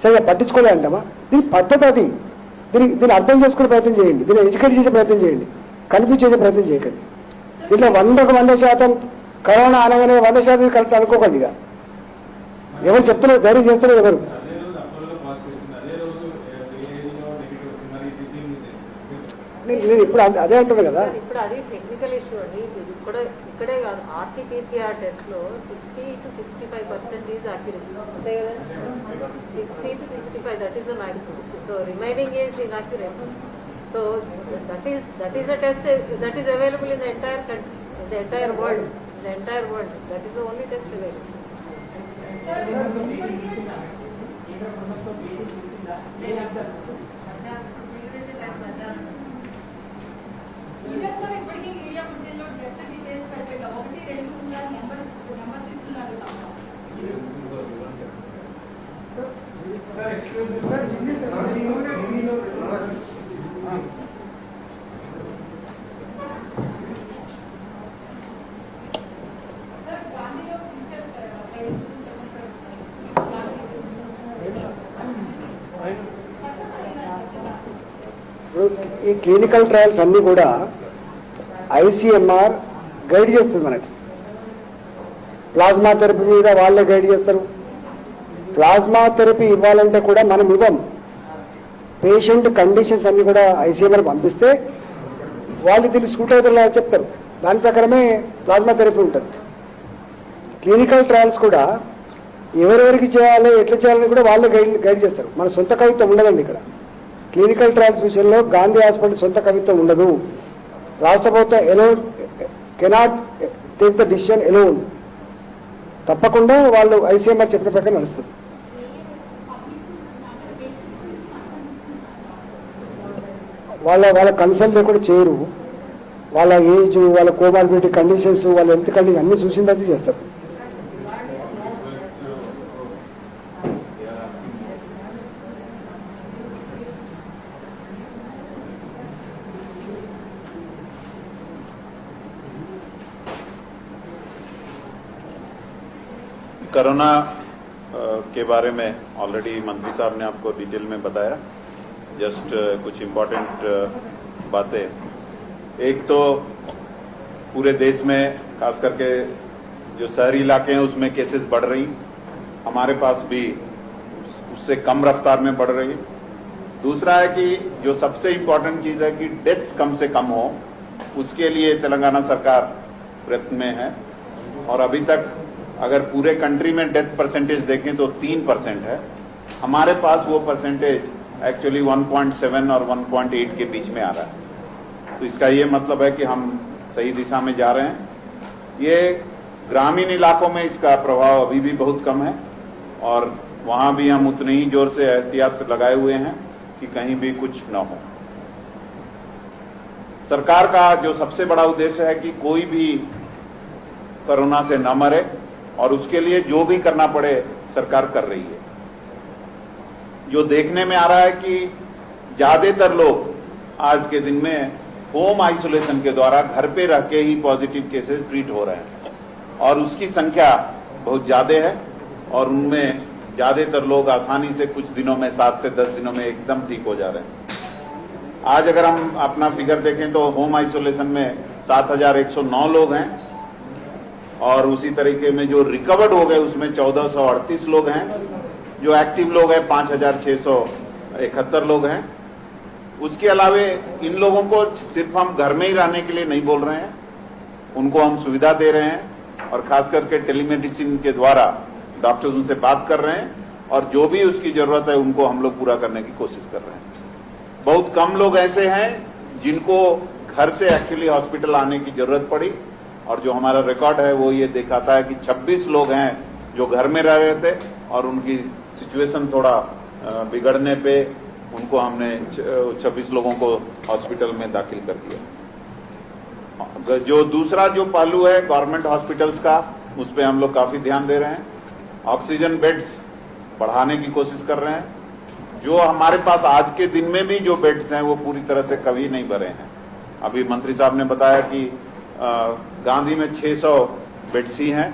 సరిగా పట్టించుకోలే అంటామా? దీని పద్ధతి అది. దీన్ని అర్థం చేసుకునే ప్రయత్నం చేయండి, దీన్ని ఎడ్యుకేట్ చేసే ప్రయత్నం చేయండి, కన్ఫ్యూజ్ చేసే ప్రయత్నం చేయకండి. దీంట్లో 100% కరోనా అనగానే 100% కరెక్ట్ అనుకోకండి. ఇక ఎవరు చెప్తున్నారు, ధైర్యం చేస్తున్నారు ఎవరు? అదే రోజు అపోలో పాజిటివ్ వచ్చింది, అదే రోజు ఏఐలో నెగిటివ్ వచ్చింది. మరి ఇది నేను ఇప్పుడు అదే అంటున్నాను కదా. ఇప్పుడు అది టెక్నికల్ ఇష్యూ అండి. ఇది కూడా ఇక్కడే కాదు, RT-PCR టెస్ట్ లో 60 to 65% యాక్యురసీ అంతే కదా. 60 to 65, that is the maximum. So remaining is inaccurate. So that is the test that is available in the entire country, the entire world. That is the only test available. Sir ఇప్పటికీ media ఫుటేజ్లో death details పెట్టారు. 1, 2 number ఇస్తున్నారు తప్ప. Sir excuse me sir, ఈ clinical trials అన్నీ కూడా ICMR guide చేస్తుంది మనకి. Plasma therapy మీద వాళ్ళే గైడ్ చేస్తారు. ప్లాస్మా థెరపీ ఇవ్వాలంటే కూడా మనం ఇవ్వం. పేషెంట్ కండిషన్స్ అన్నీ కూడా ICMR పంపిస్తే వాళ్ళు దీన్ని సూట్ అవుతారా చెప్తారు. దాని ప్రకారమే ప్లాస్మా థెరపీ ఉంటుంది. క్లినికల్ ట్రయల్స్ కూడా ఎవరెవరికి చేయాలి, ఎట్లా చేయాలని కూడా వాళ్ళే గైడ్ చేస్తారు. మన సొంత కవిత్వం ఉండదండి ఇక్కడ. క్లినికల్ ట్రయల్స్ విషయంలో గాంధీ హాస్పిటల్ సొంత కవిత్వం ఉండదు. రాష్ట్ర ప్రభుత్వం alone cannot take the decision alone. తప్పకుండా వాళ్ళు ICMR చెప్పిన ప్రకారం నడుస్తుంది. వాళ్ళ కన్సల్ట్ లేకుండా చేయరు. వాళ్ళ ఏజ్, వాళ్ళ కోమార్బిడిటీ కండిషన్స్, వాళ్ళ హెల్త్ కండిషన్ అన్ని చూసిన తర్వాత చేస్తారు. कोरोना के बारे में ऑलरेडी मंत्री साहब ने आपको डिटेल में बताया. जस्ट कुछ इम्पोर्टेंट बातें. एक तो पूरे देश में खास करके जो शहरी इलाके हैं उसमें केसेस बढ़ रही, हमारे पास भी उससे कम रफ्तार में बढ़ रही. दूसरा है कि जो सबसे इम्पोर्टेंट चीज है कि डेथ्स कम से कम हो, उसके लिए तेलंगाना सरकार प्रयत्न में है. और अभी तक अगर पूरे कंट्री में डेथ परसेंटेज देखें तो 3% है. हमारे पास वो परसेंटेज एक्चुअली 1.7 और 1.8 के बीच में आ रहा है. तो इसका ये मतलब है कि हम सही दिशा में जा रहे हैं. ये ग्रामीण इलाकों में इसका प्रभाव अभी भी बहुत कम है और वहां भी हम उतने ही जोर से एहतियात लगाए हुए हैं कि कहीं भी कुछ न हो. सरकार का जो सबसे बड़ा उद्देश्य है कि कोई भी कोरोना से न मरे और उसके लिए जो भी करना पड़े सरकार कर रही है. जो देखने में आ रहा है कि ज्यादातर लोग आज के दिन में होम आइसोलेशन के द्वारा घर पे रह के ही पॉजिटिव केसेस ट्रीट हो रहे हैं और उसकी संख्या बहुत ज्यादा है और उनमें ज्यादातर लोग आसानी से कुछ दिनों में 7 से 10 दिनों में एकदम ठीक हो जा रहे हैं. आज अगर हम अपना फिगर देखें तो होम आइसोलेशन में 7109 लोग हैं और उसी तरीके में जो रिकवर्ड हो गए उसमें 1438 लोग हैं. जो एक्टिव लोग हैं 5671 लोग हैं. उसके अलावे इन लोगों को सिर्फ हम घर में ही रहने के लिए नहीं बोल रहे हैं, उनको हम सुविधा दे रहे हैं और खास करके टेलीमेडिसिन के द्वारा डॉक्टर्स उनसे बात कर रहे हैं और जो भी उसकी जरूरत है उनको हम लोग पूरा करने की कोशिश कर रहे हैं. बहुत कम लोग ऐसे हैं जिनको घर से एक्चुअली हॉस्पिटल आने की जरूरत पड़ी और जो हमारा रिकॉर्ड है वो ये दिखाता है कि 26 लोग हैं जो घर में रह रहे थे और उनकी सिचुएशन थोड़ा बिगड़ने पे उनको हमने 26 लोगों को हॉस्पिटल में दाखिल कर दिया. जो दूसरा जो पहलू है गवर्नमेंट हॉस्पिटल्स का, उस पर हम लोग काफी ध्यान दे रहे हैं. ऑक्सीजन बेड्स बढ़ाने की कोशिश कर रहे हैं जो हमारे पास आज के दिन में भी जो बेड्स हैं वो पूरी तरह से कभी नहीं भरे हैं। अभी मंत्री साहब ने बताया कि गांधी में 600 बेड्स ही हैं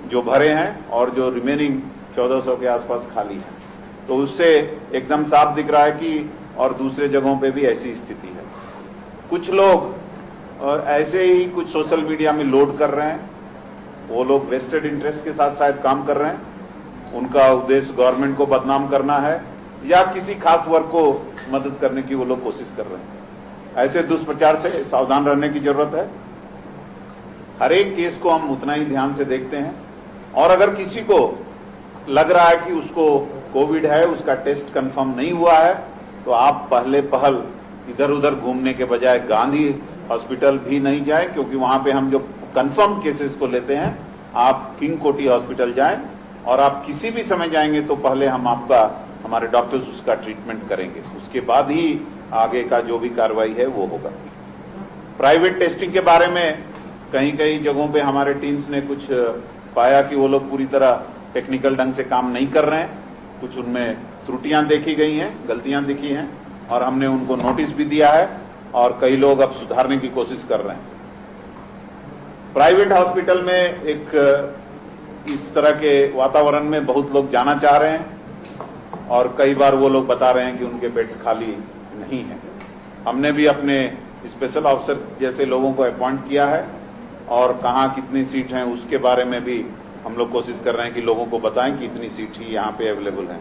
जो भरे हैं और जो रिमेनिंग 1400 के आसपास खाली हैं। तो उससे एकदम साफ दिख रहा है कि और दूसरे जगहों पे भी ऐसी स्थिति है। कुछ लोग ऐसे ही कुछ सोशल मीडिया में लोड कर रहे हैं, वो लोग वेस्टेड इंटरेस्ट के साथ शायद काम कर रहे हैं। उनका उद्देश्य गवर्नमेंट को बदनाम करना है या किसी खास वर्ग को मदद करने की वो लोग कोशिश कर रहे हैं। ऐसे दुष्प्रचार से सावधान रहने की जरूरत है। हर एक केस को हम उतना ही ध्यान से देखते हैं और अगर किसी को लग रहा है कि उसको कोविड है, उसका टेस्ट कंफर्म नहीं हुआ है, तो आप पहले पहल इधर उधर घूमने के बजाय गांधी हॉस्पिटल भी नहीं जाएं, क्योंकि वहां पे हम जो कंफर्म केसेस को लेते हैं। आप किंग कोटी हॉस्पिटल जाएं और आप किसी भी समय जाएंगे तो पहले हमारे डॉक्टर्स उसका ट्रीटमेंट करेंगे, उसके बाद ही आगे का जो भी कार्रवाई है वो होगा। प्राइवेट टेस्टिंग के बारे में कहीं कहीं जगहों पे हमारे टीम्स ने कुछ पाया कि वो लोग पूरी तरह टेक्निकल ढंग से काम नहीं कर रहे हैं। कुछ उनमें त्रुटियां देखी गई हैं, गलतियां दिखी हैं और हमने उनको नोटिस भी दिया है और कई लोग अब सुधारने की कोशिश कर रहे हैं। प्राइवेट हॉस्पिटल में एक इस तरह के वातावरण में बहुत लोग जाना चाह रहे हैं और कई बार वो लोग बता रहे हैं कि उनके बेड्स खाली नहीं है। हमने भी अपने स्पेशल ऑफिसर जैसे लोगों को अपॉइंट किया है और कहाँ कितनी सीट हैं उसके बारे में भी हम लोग कोशिश कर रहे हैं कि लोगों को बताएं कि इतनी सीट ही यहाँ पे अवेलेबल है।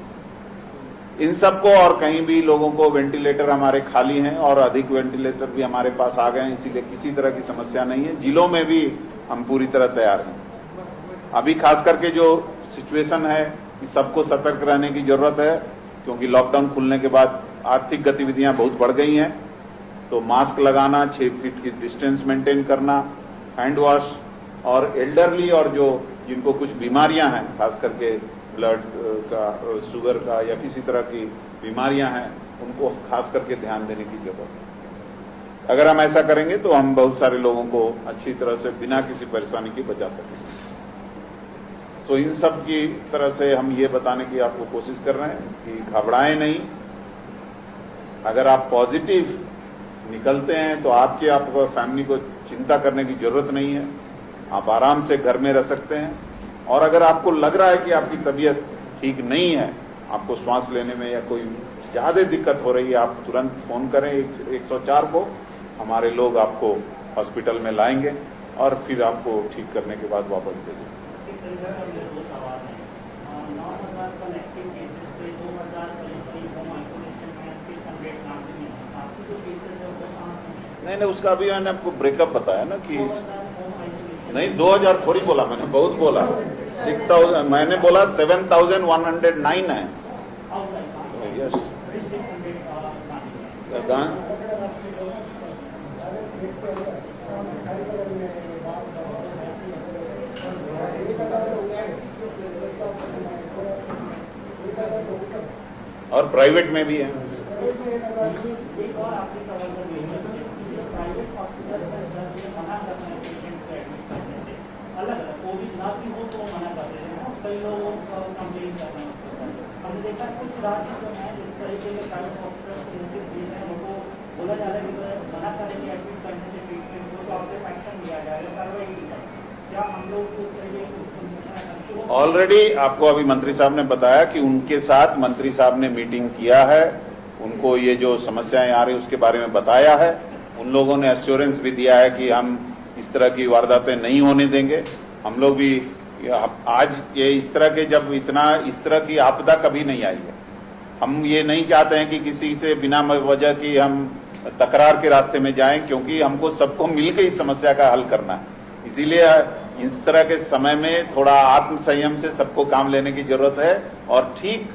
इन सबको और कहीं भी लोगों को वेंटिलेटर हमारे खाली हैं और अधिक वेंटिलेटर भी हमारे पास आ गए हैं, इसीलिए किसी तरह की समस्या नहीं है। जिलों में भी हम पूरी तरह तैयार हैं। अभी खास करके जो सिचुएशन है कि सबको सतर्क रहने की जरूरत है, क्योंकि लॉकडाउन खुलने के बाद आर्थिक गतिविधियां बहुत बढ़ गई हैं। तो मास्क लगाना, 6 फीट की डिस्टेंस मेंटेन करना, हैंड वॉश और एल्डरली और जो जिनको कुछ बीमारियां हैं, खास करके ब्लड का, शुगर का या किसी तरह की बीमारियां हैं, उनको खास करके ध्यान देने की जरूरत है। अगर हम ऐसा करेंगे तो हम बहुत सारे लोगों को अच्छी तरह से बिना किसी परेशानी के बचा सकेंगे। तो इन सब की तरह से हम ये बताने की आपको कोशिश कर रहे हैं कि घबराएं नहीं। अगर आप पॉजिटिव निकलते हैं तो आपकी फैमिली को चिंता करने की जरूरत नहीं है, आप आराम से घर में रह सकते हैं। और अगर आपको लग रहा है कि आपकी तबीयत ठीक नहीं है, आपको श्वास लेने में या कोई ज्यादा दिक्कत हो रही है, आप तुरंत फोन करें 104 को। हमारे लोग आपको हॉस्पिटल में लाएंगे और फिर आपको ठीक करने के बाद वापस भेजेंगे। नहीं, उसका अभी मैंने आपको ब्रेकअप बताया ना कि नहीं, 2000 थोड़ी बोला मैंने, बहुत बोला। 6000 मैंने बोला, 7109 है। यस, और प्राइवेट में भी है। अलग अलग कोविड ना भी हो तो मना कर रहे हैं, कई लोगों को कंप्लेन कर रहे हैं। हमने देखा कुछ राज्य जो है जिस तरीके के प्राइवेट हॉस्पिटल नोटिस दिए हैं, उनको बोला जा रहा है कि मना करेंगे एडमिट करने से ट्रीटमेंट को, तो आपसे एक्शन लिया जाएगा, कार्रवाई की जाएगी। क्या हम लोग उस तरीके ऑलरेडी आपको अभी मंत्री साहब ने बताया कि उनके साथ मंत्री साहब ने मीटिंग किया है, उनको ये जो समस्याएं आ रही उसके बारे में बताया है। उन लोगों ने एश्योरेंस भी दिया है कि हम इस तरह की वारदातें नहीं होने देंगे। हम लोग भी आज ये इस तरह के जब इस तरह की आपदा कभी नहीं आई है, हम ये नहीं चाहते हैं कि किसी से बिना वजह की हम तकरार के रास्ते में जाएं, क्योंकि हमको सबको मिलकर इस समस्या का हल करना है। इसीलिए इस तरह के समय में थोड़ा आत्म संयम से सबको काम लेने की जरूरत है और ठीक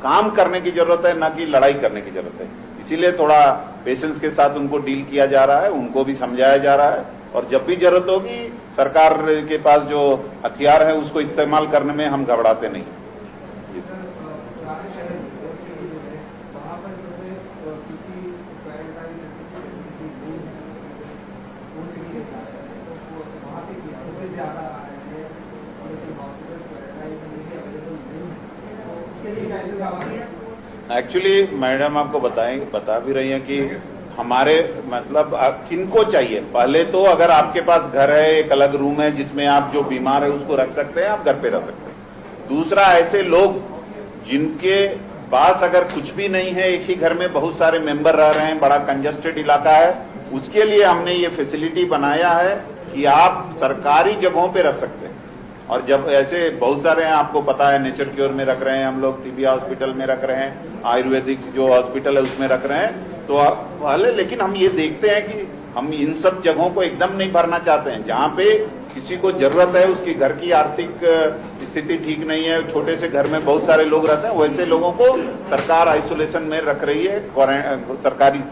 काम करने की जरूरत है, ना कि लड़ाई करने की जरूरत है। इसीलिए थोड़ा पेशेंस के साथ उनको डील किया जा रहा है, उनको भी समझाया जा रहा है और जब भी जरूरत होगी सरकार के पास जो हथियार है उसको इस्तेमाल करने में हम घबराते नहीं। एक्चुअली मैडम आपको बता भी रही हैं कि हमारे मतलब किनको चाहिए। पहले तो अगर आपके पास घर है, एक अलग रूम है जिसमें आप जो बीमार है उसको रख सकते हैं, आप घर पे रख सकते हैं। दूसरा, ऐसे लोग जिनके पास अगर कुछ भी नहीं है, एक ही घर में बहुत सारे मेंबर रह रहे हैं, बड़ा कंजस्टेड इलाका है, उसके लिए हमने ये फैसिलिटी बनाया है कि आप सरकारी जगहों पे रख सकते हैं। और जब ऐसे बहुत सारे हैं, आपको पता है, नेचर क्योर में रख रहे हैं हम लोग, तिबिया हॉस्पिटल में रख रहे हैं, आयुर्वेदिक जो हॉस्पिटल है उसमें रख रहे हैं। तो पहले लेकिन हम ये देखते हैं कि हम इन सब जगहों को एकदम नहीं भरना चाहते हैं। जहां पे किसी को जरूरत है, उसकी घर की आर्थिक स्थिति ठीक नहीं है, छोटे से घर में बहुत सारे लोग रहते हैं, वैसे लोगों को सरकार आइसोलेशन में रख रही है, सरकारी